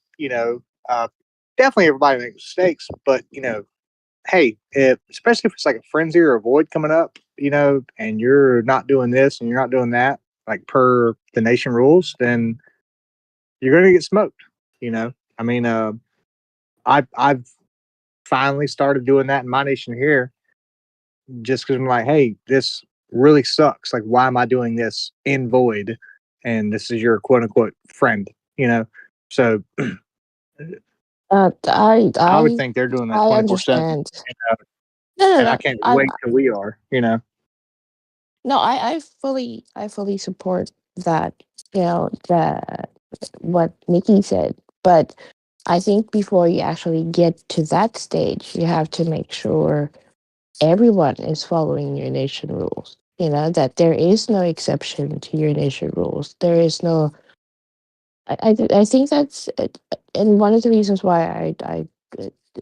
definitely everybody makes mistakes. But hey, especially if it's like a frenzy or a void coming up, and you're not doing this and you're not doing that, like per the nation rules, then you're going to get smoked. I mean, I've finally started doing that in my nation here, just because I'm like, hey, this really sucks. Like, why am I doing this in void? And this is your quote unquote friend, So I would think they're doing that I 24/7, understand. No, and I can't wait till we are. No, I fully support that. What Nikki said, but I think before you actually get to that stage, you have to make sure everyone is following your nation rules. That there is no exception to your nation rules. There is no. I think that's and one of the reasons why I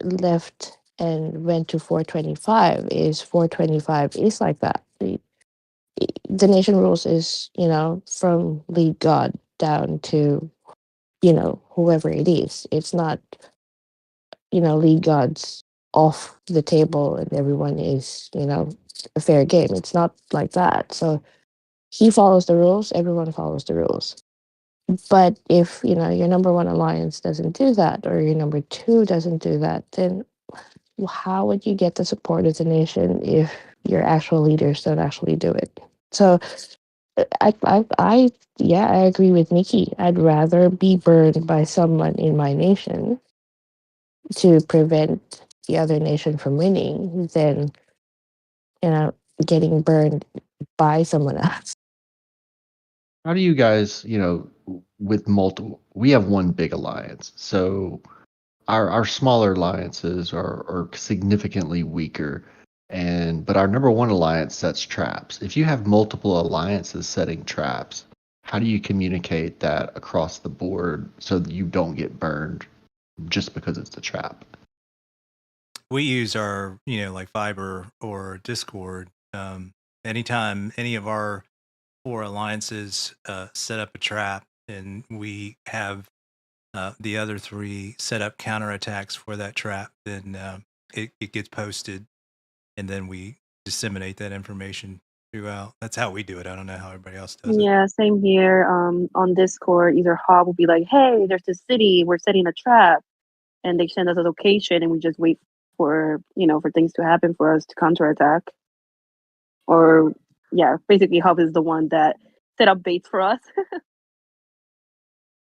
left and went to 425 is 425 is like that. The nation rules is from lead god down to whoever it is. It's not, league gods off the table and everyone is, a fair game. It's not like that. So he follows the rules, everyone follows the rules. But if, your number one alliance doesn't do that, or your number two doesn't do that, then how would you get the support of the nation if your actual leaders don't actually do it? So I agree with Nikki. I'd rather be burned by someone in my nation to prevent the other nation from winning than, getting burned by someone else. How do you guys, with multiple, we have one big alliance. So our smaller alliances are significantly weaker. But our number one alliance sets traps. If you have multiple alliances setting traps, how do you communicate that across the board so that you don't get burned just because it's a trap? We use our, like Viber or Discord. Anytime any of our 4 alliances set up a trap, and we have the other 3 set up counterattacks for that trap, then it gets posted, and then we disseminate that information throughout. That's how we do it. I don't know how everybody else does it. Yeah, same here. On Discord, either Hob will be like, "Hey, there's this city. We're setting a trap," and they send us a location, and we just wait for for things to happen for us to counterattack. Or yeah, basically Hob is the one that set up baits for us.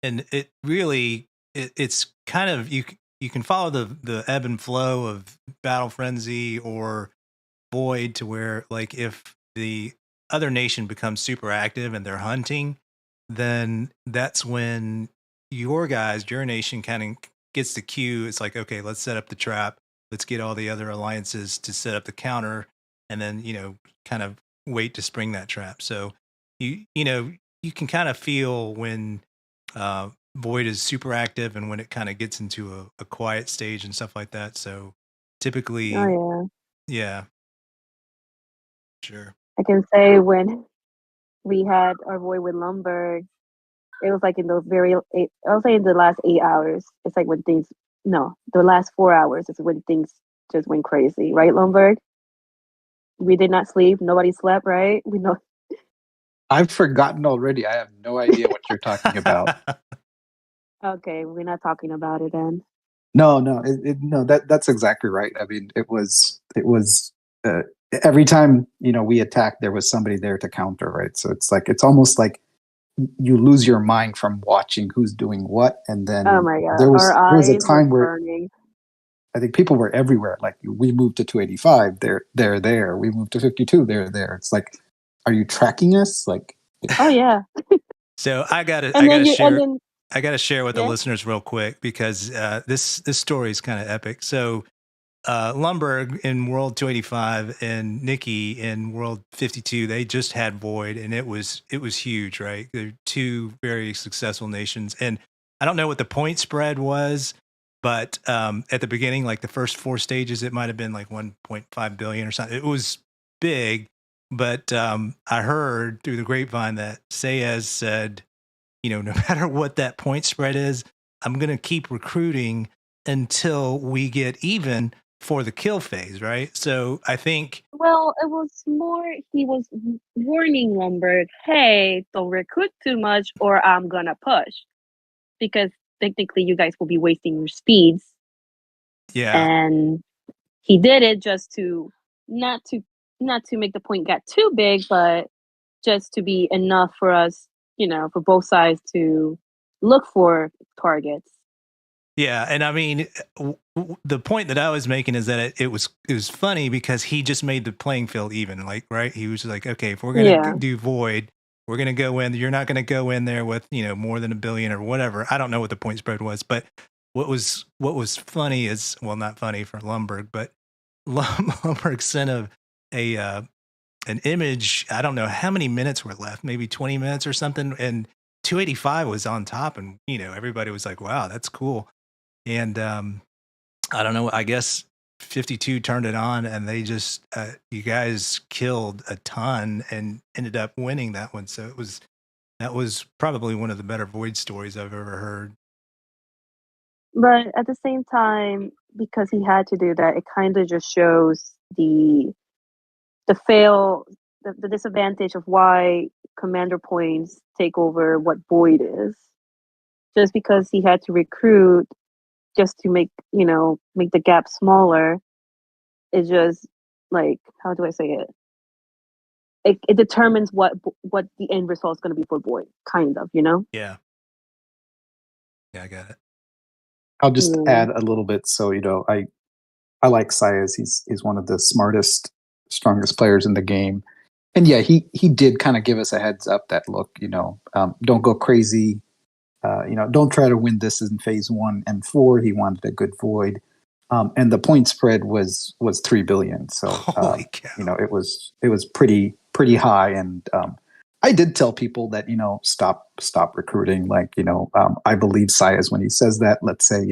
And it really, it's kind of, you can follow the ebb and flow of Battle Frenzy or Void, to where, like, if the other nation becomes super active and they're hunting, then that's when your nation kind of gets the cue. It's like, okay, let's set up the trap. Let's get all the other alliances to set up the counter, and then, kind of wait to spring that trap. So you can kind of feel when Void is super active and when it kind of gets into a quiet stage and stuff like that. So typically, Oh yeah, sure. I can say when we had our Void with Lumbergh, it was like in I'll say in the last 8 hours. It's like when the last 4 hours is when things just went crazy, right, Lumbergh? We did not sleep. Nobody slept, right? We know. I've forgotten already. I have no idea what you're talking about. Okay, we're not talking about it then. No, that's exactly right. I mean, it was every time we attacked, there was somebody there to counter, right? So it's almost like you lose your mind from watching who's doing what, and then Oh my god, there was a eyes time where burning. I think people were everywhere. Like, we moved to 285, they're there. We moved to 52, they're there. It's like, are you tracking us? Like, Oh yeah. So I gotta share with the listeners real quick, because this story is kind of epic. So Lumbergh in World 285 and Nikki in World 52, they just had Void, and it was huge, right? They're 2 very successful nations, and I don't know what the point spread was, but at the beginning, like the first 4 stages, it might have been like 1.5 billion or something. It was big, but I heard through the grapevine that Sayez said, no matter what that point spread is, I'm going to keep recruiting until we get even for the kill phase, right? So I think... Well, it was more, he was warning Lumbergh, hey, don't recruit too much or I'm gonna push. Because technically you guys will be wasting your speeds. Yeah. And he did it just to not to make the point get too big, but just to be enough for us, for both sides to look for targets. Yeah, and I mean, the point that I was making is that it was funny because he just made the playing field even. Like, right? He was like, okay, if we're gonna do Void, we're gonna go in. You're not gonna go in there with more than 1 billion or whatever. I don't know what the point spread was, but what was funny is, well, not funny for Lumbergh, but Lumbergh sent an image. I don't know how many minutes were left, maybe 20 minutes or something, and 285 was on top, and everybody was like, wow, that's cool. And I don't know, I guess 52 turned it on, and they just you guys killed a ton and ended up winning that one. So it was That was probably one of the better Void stories I've ever heard. But at the same time, because he had to do that, it kind of just shows the disadvantage of why commander points take over what Void is. Just because he had to recruit just to make the gap smaller, is just like, how do I say it? It determines what the end result is going to be for Void, kind of, Yeah. Yeah, I got it. I'll just add a little bit. So, I like Saez. He's one of the smartest, strongest players in the game. And yeah, he did kind of give us a heads up that, look, don't go crazy. Don't try to win this in phase 1 and 4. He wanted a good Void. And the point spread was 3 billion. So, Holy cow. it was pretty high. And I did tell people that, stop recruiting. Like, I believe Saez when he says that. Let's say,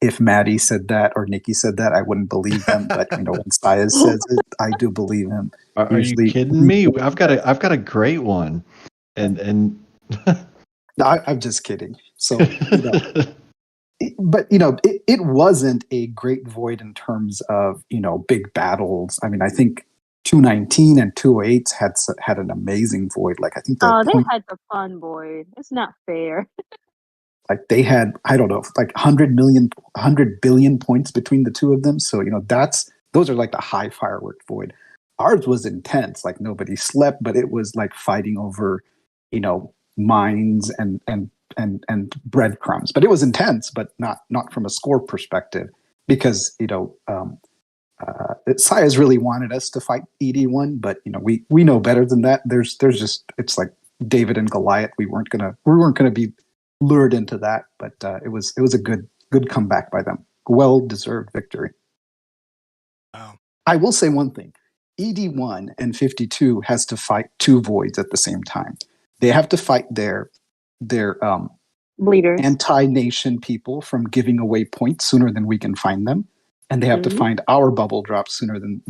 if Matty said that or Nikki said that, I wouldn't believe them. But, when Saez says it, I do believe him. Are you kidding me? I've got a great one. And I'm just kidding. So, but it wasn't a great Void in terms of big battles. I mean, I think 219 and 208 had an amazing Void. Like, I think they had the fun Void. It's not fair. Like, they had, I don't know, like 100 billion points between the two of them. So those are like the high firework Void. Ours was intense. Like, nobody slept, but it was like fighting over mines and breadcrumbs. But it was intense, but not from a score perspective, because Saez really wanted us to fight ED1, but we know better than that. There's just, it's like David and Goliath. We weren't gonna be lured into that, but it was a good comeback by them. Well deserved victory. Wow. I will say one thing: ED1 and 52 has to fight 2 Voids at the same time. They have to fight their leaders, anti-nation people, from giving away points sooner than we can find them, and they have to find our bubble drops sooner than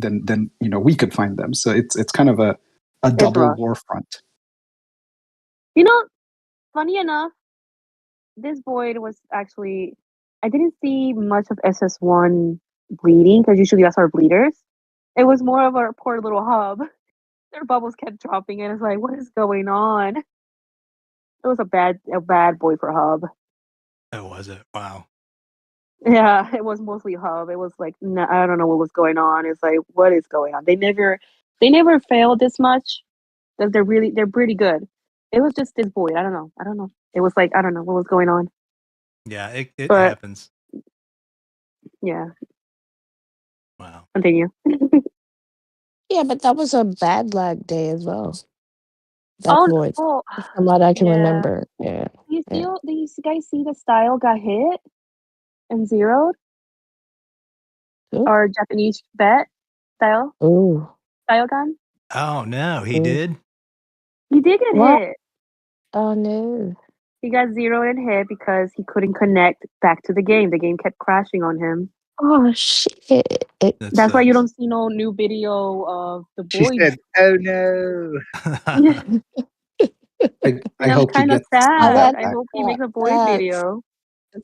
we could find them. So it's kind of a double war front. Funny enough, this Void was actually, I didn't see much of SS1 bleeding, because usually that's our bleeders. It was more of our poor little hub. Their bubbles kept dropping, and it's like, what is going on? It was a bad Void for hub. Oh, was it? Wow. Yeah, it was mostly hub. It was like, no, I don't know what was going on. It's like, what is going on? They never failed this much. Because they're pretty good. It was just this Void. I don't know. It was like, I don't know what was going on. Yeah, it happens. Yeah. Wow. Continue. Yeah, but that was a bad lag day as well. That Void. From what I can remember. Yeah. Do you guys see the style got hit and zeroed? Ooh. Our Japanese bet style? Ooh. Style gun? Oh no, he did? He did get hit. Oh no. He got zeroed and hit because he couldn't connect back to the game. The game kept crashing on him. Oh shit. That's why you don't see no new video of the boys. She said, "Oh no." I hope kind of sad. I hope he makes a boy video.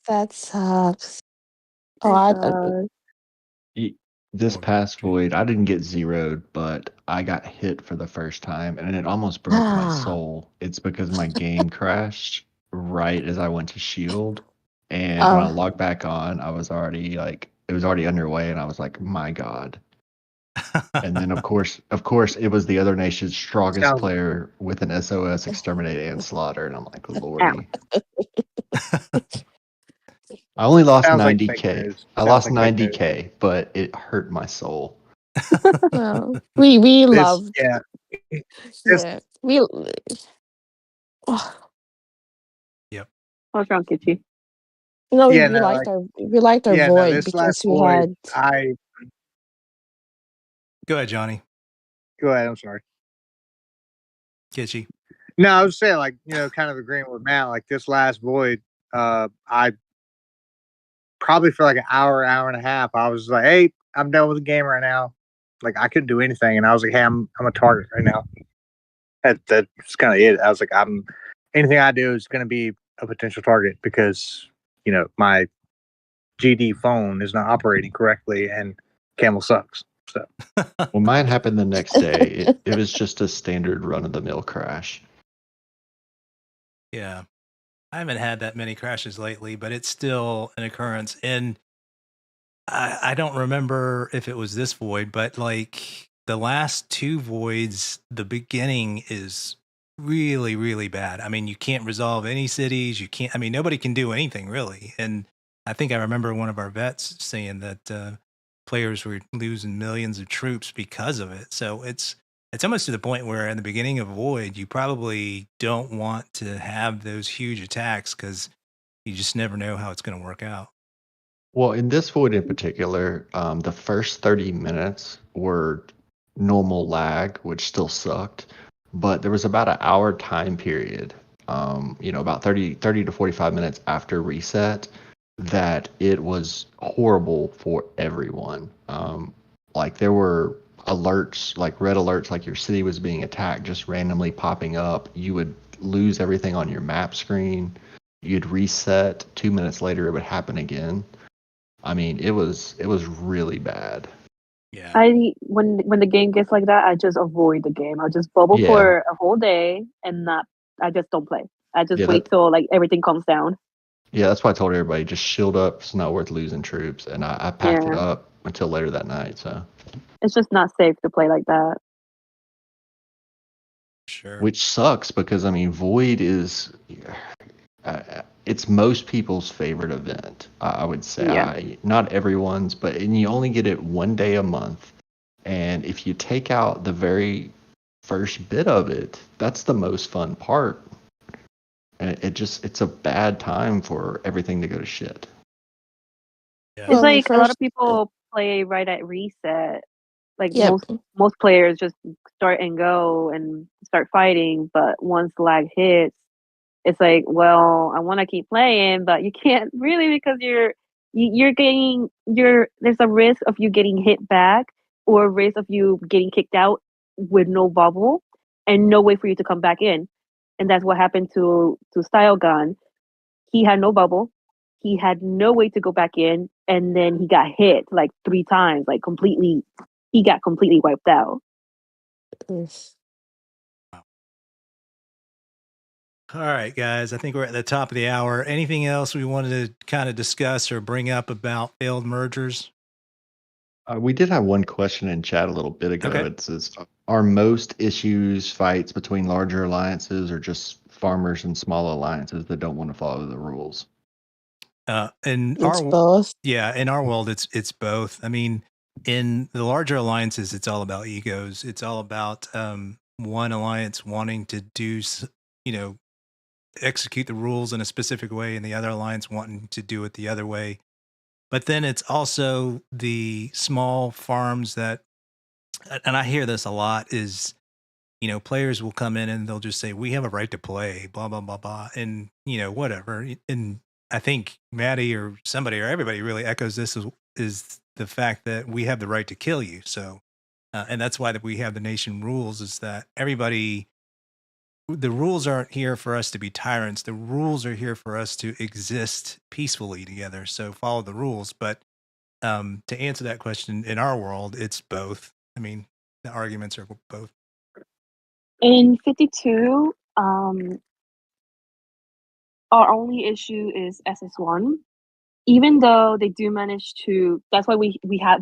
That sucks. This past Void, I didn't get zeroed, but I got hit for the first time, and it almost broke my soul. It's because my game crashed right as I went to shield, and when I logged back on, I was already it was already underway, and I was like, my God. And then of course it was the other nation's strongest player with an SOS, exterminate, and slaughter, and I'm like, Lordy. I only lost 90K. I lost 90K, but it hurt my soul. Well, we loved. Yeah. Yeah. Yep. What's wrong, Kitchy? No, we liked our Void because we had. Go ahead, Johnny. Go ahead. I'm sorry. Kitchy. No, I was saying, kind of agreeing with Matt. Like, this last Void, I probably for like an hour and a half, I was like, "Hey, I'm done with the game right now." Like, I couldn't do anything, and I was like, "Hey, I'm a target right now." That's kind of it. I was like, anything I do is going to be a potential target because my GD phone is not operating correctly and Camel sucks. So Well, mine happened the next day. It was just a standard run-of-the-mill crash. Yeah. I haven't had that many crashes lately, but it's still an occurrence. And I don't remember if it was this void, but like the last two voids, the beginning is really, really bad. I mean, you can't resolve any cities. You can't, I mean, nobody can do anything really. And I think I remember one of our vets saying that players were losing millions of troops because of it. So it's almost to the point where in the beginning of Void, you probably don't want to have those huge attacks because you just never know how it's going to work out. Well, in this void in particular, the first 30 minutes were normal lag, which still sucked, but there was about an hour time period, about 30 to 45 minutes after reset, that it was horrible for everyone. Like there were alerts, like red alerts, like your city was being attacked, just randomly popping up. You would lose everything on your map screen. You'd reset. 2 minutes later, it would happen again. I mean, it was really bad. Yeah. When the game gets like that, I just avoid the game. I'll just bubble for a whole day and I just don't play. I just wait till like everything calms down. Yeah, that's why I told everybody just shield up. It's not worth losing troops, and I packed it up until later that night. So it's just not safe to play like that. Sure. Which sucks because I mean, Void is it's most people's favorite event. I would say, not everyone's, and you only get it 1 day a month. And if you take out the very first bit of it, that's the most fun part. And it's a bad time for everything to go to shit. Yeah. It's like a lot of people play right at reset. Like most players just start and go and start fighting, but once lag hits, it's like, well, I want to keep playing, but you can't really because there's a risk of you getting hit back or a risk of you getting kicked out with no bubble and no way for you to come back in. And that's what happened to Style Gun. He had no bubble. He had no way to go back in, and then he got hit like 3 times, like completely. He got completely wiped out. Yes. All right, guys. I think we're at the top of the hour. Anything else we wanted to kind of discuss or bring up about failed mergers? We did have one question in chat a little bit ago. Okay. It says, are most issues fights between larger alliances or just farmers and small alliances that don't want to follow the rules? It's both. Yeah, in our world, it's both. I mean, in the larger alliances, it's all about egos. It's all about one alliance wanting to do, execute the rules in a specific way, and the other alliance wanting to do it the other way. But then it's also the small farms that, and I hear this a lot, is, players will come in and they'll just say, we have a right to play, blah, blah, blah, blah. And, whatever. And I think Matty or somebody or everybody really echoes this is the fact that we have the right to kill you. So, and that's why that we have the nation rules, is that the rules aren't here for us to be tyrants. The rules are here for us to exist peacefully together. So follow the rules. But to answer that question, in our world, it's both. I mean, the arguments are both. In 52, our only issue is SS1. Even though they do manage to, that's why we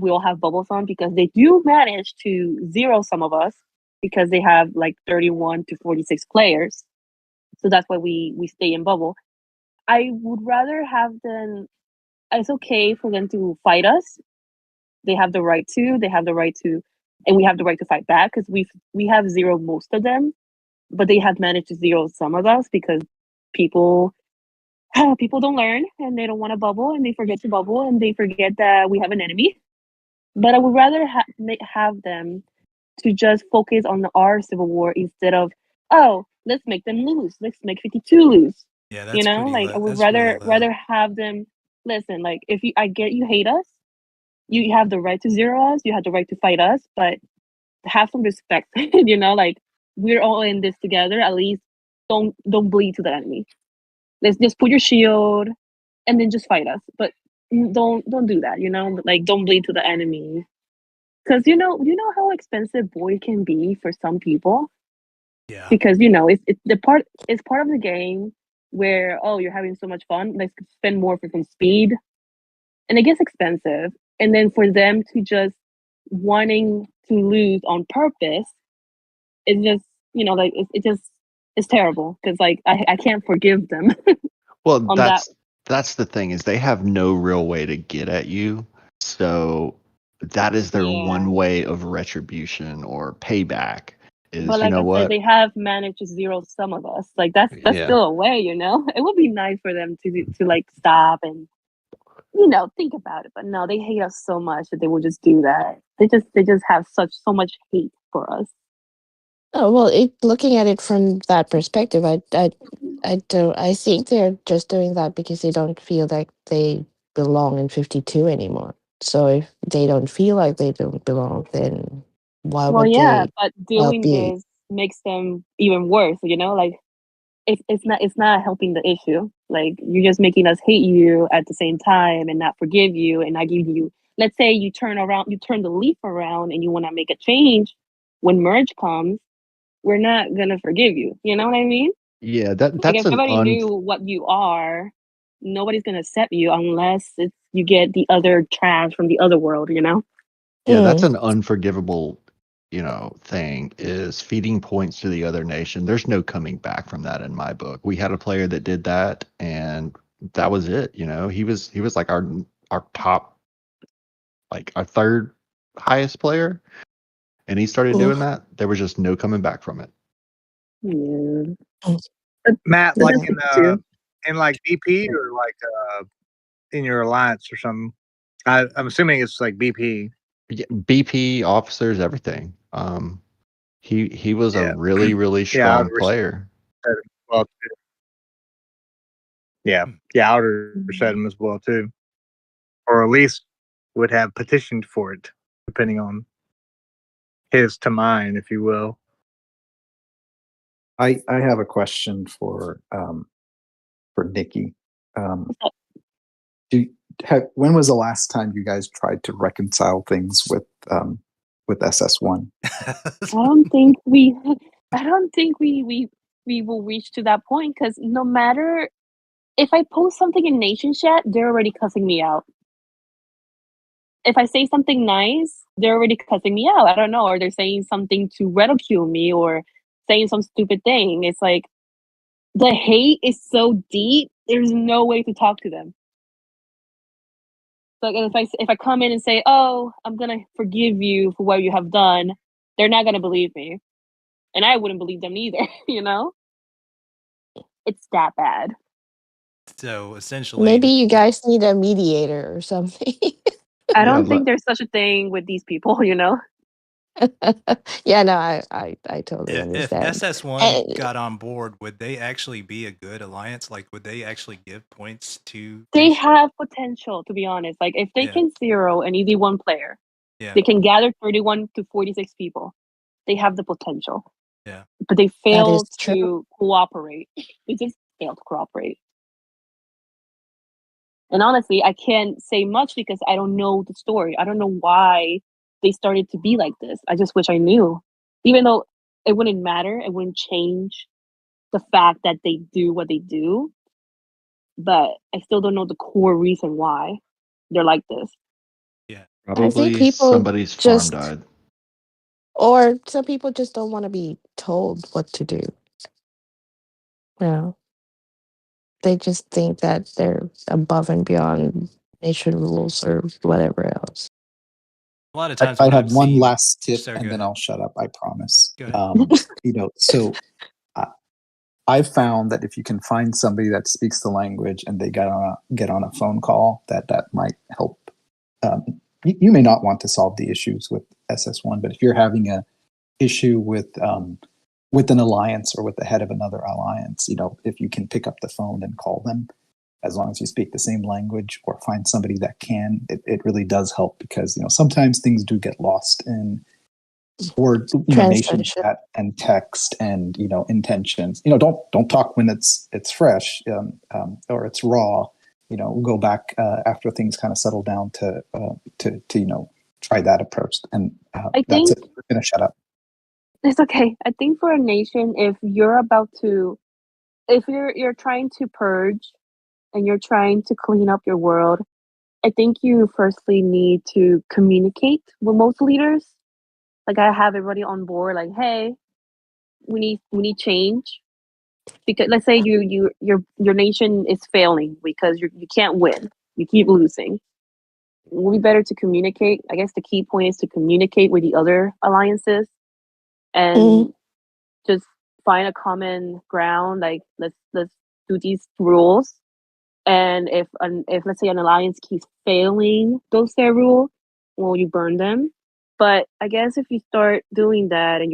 all have bubbles on, because they do manage to zero some of us because they have like 31 to 46 players. So that's why we stay in bubble. I would rather have them. It's okay for them to fight us. They have the right to. And we have the right to fight back because we have zeroed most of them, but they have managed to zero some of us because people don't learn and they don't want to bubble and they forget to bubble and they forget that we have an enemy. But I would rather have them to just focus on our civil war instead of, let's make them lose. Let's make 52 lose. Yeah, that's I would rather have them listen. Like I get you hate us, you have the right to zero us, you have the right to fight us, but have some respect. Like we're all in this together. At least don't bleed to the enemy. Let's just put your shield and then just fight us. But don't do that, you know? Like, don't bleed to the enemy. Because you know how expensive void can be for some people. Yeah. Because it's part of the game where, oh, you're having so much fun, let's spend more for some speed, and it gets expensive. And then for them to just wanting to lose on purpose, it's just like it's terrible, because like I can't forgive them. Well, on that. that's the thing, is they have no real way to get at you. So that is their one way of retribution or payback. Is, But like I said, what? they have managed to zero some of us. Like that's Yeah. still a way, It would be nice for them to like stop and think about it. But no, they hate us so much that they will just do that. They just have so much hate for us. Oh well, looking at it from that perspective, I think they're just doing that because they don't feel like they belong in 52 anymore. So if they don't feel like they don't belong, then why would they but help doing you? this makes them even worse. Like it's not helping the issue. Like, you're just making us hate you at the same time and not forgive you and not give you. Let's say you turn the leaf around and you want to make a change. When merge comes, we're not gonna forgive you. You know what I mean? Yeah, Like, that's if an everybody knew what you are, nobody's gonna accept you unless you get the other trash from the other world. Yeah, that's an unforgivable, thing, is feeding points to the other nation. There's no coming back from that in my book. We had a player that did that, and that was it. He was like our top, like our third highest player, and he started doing that. There was just no coming back from it. Yeah. Matt, like too. in like BP or like in your alliance or something. I'm assuming it's like BP. Yeah, BP officers, everything. He was a really, really strong player. Well, too. Yeah, I would have said him as well too, or at least would have petitioned for it, depending on his to mine, if you will. I have a question for Nikki. When was the last time you guys tried to reconcile things with SS1? I don't think we will reach to that point, because no matter if I post something in Nation Chat, they're already cussing me out. If I say something nice, they're already cussing me out. I don't know, or they're saying something to ridicule me or saying some stupid thing. It's like the hate is so deep. There's no way to talk to them. Like, if I come in and say, "Oh, I'm gonna forgive you for what you have done," they're not gonna believe me, and I wouldn't believe them either. It's that bad. So essentially, maybe you guys need a mediator or something. I don't think there's such a thing with these people. Yeah, no, I totally if understand. SS1 got on board, would they actually be a good alliance? Like, would they actually give points to? They have potential, to be honest. Like, if they can zero an ED1 player, they can gather 31 to 46 people. They have the potential. Yeah. But they fail to cooperate. They just fail to cooperate. And honestly, I can't say much because I don't know the story. I don't know why they started to be like this. I just wish I knew. Even though it wouldn't matter, it wouldn't change the fact that they do what they do. But I still don't know the core reason why they're like this. Yeah. Probably somebody's farm died. Or some people just don't want to be told what to do. They just think that they're above and beyond nation rules or whatever else. A lot of times I have one last tip, and then I'll shut up. I promise. Go ahead. So I've found that if you can find somebody that speaks the language and they get on a phone call, that might help. You may not want to solve the issues with SS1, but if you're having a issue with an alliance or with the head of another alliance, if you can pick up the phone and call them, as long as you speak the same language, or find somebody that can, it really does help, because sometimes things do get lost in or nation Translation. chat and text and intentions. Don't talk when it's fresh or it's raw. Go back after things kind of settle down to try that approach. And I that's think it. We're gonna shut up. it's okay. I think for a nation, if you're trying to purge and you're trying to clean up your world, I think you firstly need to communicate with most leaders. Like, I have everybody on board. Like, hey, we need change. Because let's say your nation is failing because you can't win. You keep losing. It would be better to communicate. I guess the key point is to communicate with the other alliances and just find a common ground. Like, let's do these rules. And if let's say an alliance keeps failing those fair rules, well, you burn them. But I guess if you start doing that and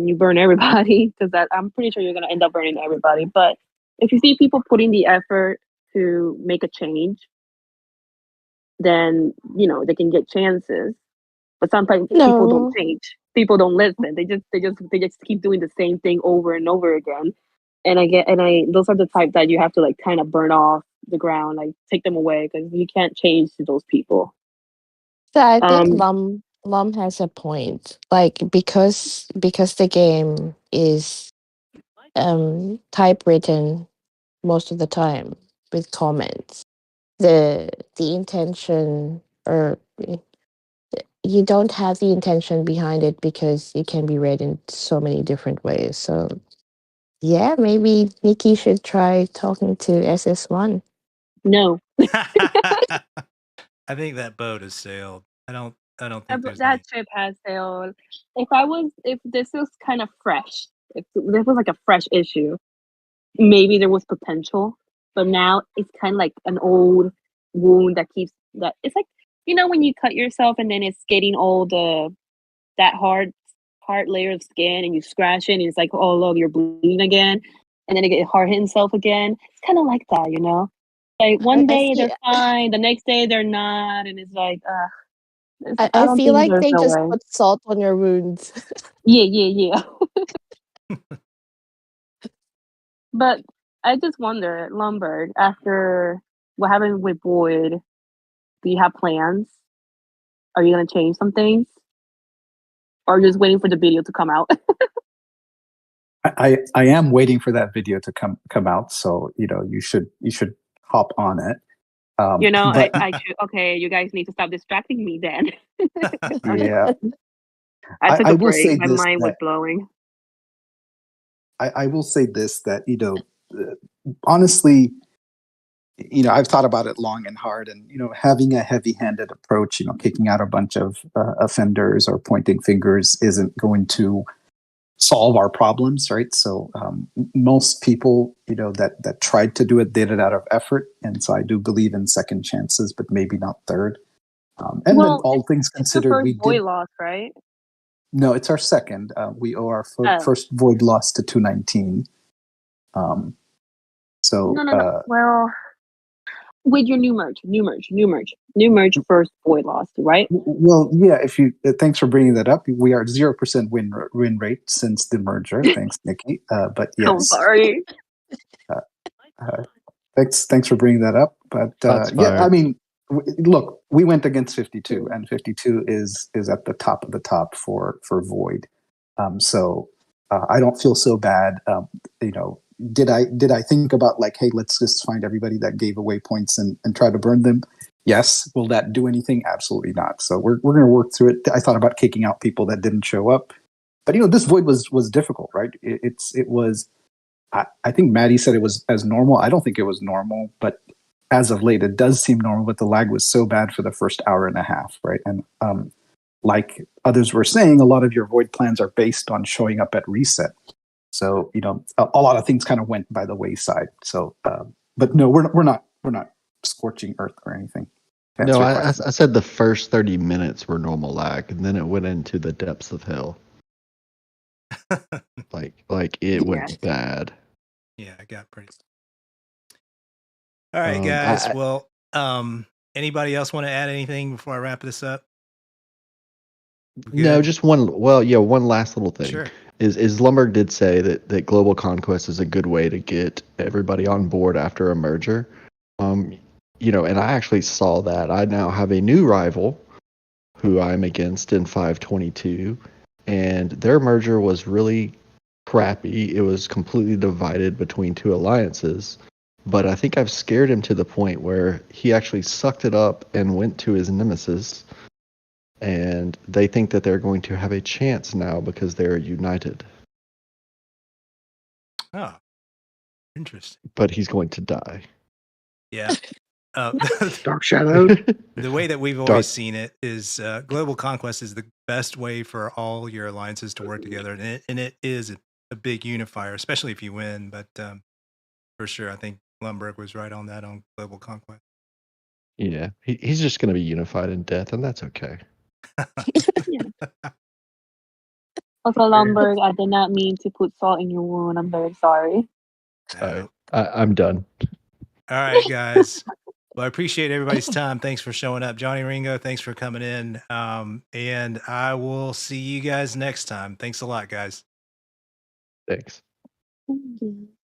you burn everybody, because I'm pretty sure you're gonna end up burning everybody. But if you see people putting the effort to make a change, then they can get chances. But sometimes people don't No, change. People don't listen. They just keep doing the same thing over and over again. And those are the type that you have to like kind of burn off the ground, like take them away because you can't change to those people. so I think Um, Lum has a point. Like because the game is typewritten most of the time with comments. The intention, or you don't have the intention behind it because it can be read in so many different ways. So yeah, maybe Nikki should try talking to SS1. no, I think that boat has sailed. I don't think there's that any. ship has sailed. If this was kind of fresh, if this was like a fresh issue, maybe there was potential. But now it's kind of like an old wound that it's like when you cut yourself and then it's getting all that hard layer of skin and you scratch it and it's like, oh look, you're bleeding again, and then it get hard hit itself again. It's kind of like that. Like one I day feel they're fine, the next day they're not, and it's like, I I don't feel think like there's they no just way. put salt on your wounds. Yeah. But I just wonder, Lumbergh, after what happened with Boyd, do you have plans? Are you gonna change some things, or just waiting for the video to come out? I am waiting for that video to come out, so you should hop on it. But I should. Okay, you guys need to stop distracting me. Then yeah, I took I a will break. say My this mind was that blowing. I will say this that honestly, I've thought about it long and hard, and having a heavy-handed approach, kicking out a bunch of offenders or pointing fingers isn't going to solve our problems, right? So most people, that tried to do it did it out of effort, and so I do believe in second chances, but maybe not third. And then Well, all things it's your considered, we first boy did. loss, right? No, it's our second. We owe our Oh, first void loss to 219. So no. Well, with your new merge, first boy loss, right? well, yeah. If you thanks for bringing that up. We are 0% win rate since the merger. Thanks, Nikki. But I'm yes, sorry. uh, uh, thanks for bringing that up. But Shots yeah, I fired. mean, look, we went against 52, and 52 is at the top of the top for void. So I don't feel so bad. Did I think about like, hey, let's just find everybody that gave away points and try to burn them? Yes. Will that do anything? Absolutely not. So we're going to work through it. I thought about kicking out people that didn't show up, but this void was difficult, right? It was. I think Matty said it was as normal. I don't think it was normal, but as of late, it does seem normal. But the lag was so bad for the first hour and a half, right? And like others were saying, a lot of your void plans are based on showing up at reset. So a lot of things kind of went by the wayside. So, but no, we're not scorching earth or anything. To answer No, your I question. said the first 30 minutes were normal lag, and then it went into the depths of hell. Like it Yeah. went bad. Yeah, I got pretty. All right, Um, guys. I, Well, anybody else want to add anything before I wrap this up? No, Good? just one. Well, yeah, one last little thing Sure. is Lumbergh did say that global conquest is a good way to get everybody on board after a merger. Um, and I actually saw that. I now have a new rival who I'm against in 522, and their merger was really crappy. It was completely divided between two alliances. But I think I've scared him to the point where he actually sucked it up and went to his nemesis. And they think that they're going to have a chance now because they're united. Oh, interesting. But he's going to die. Yeah. Dark Shadow. The way that we've Dark- always seen it is global conquest is the best way for all your alliances to work together, and it is a big unifier, especially if you win. But for sure, I think Lumbergh was right on that on global conquest. Yeah, he's just going to be unified in death, and that's okay. Also, Lumbergh, I did not mean to put salt in your wound. I'm very sorry. All right, I'm done. All right, guys. Well, I appreciate everybody's time. Thanks for showing up. Johnny Ringo, thanks for coming in. And I will see you guys next time. Thanks a lot, guys. Thanks. Thank you.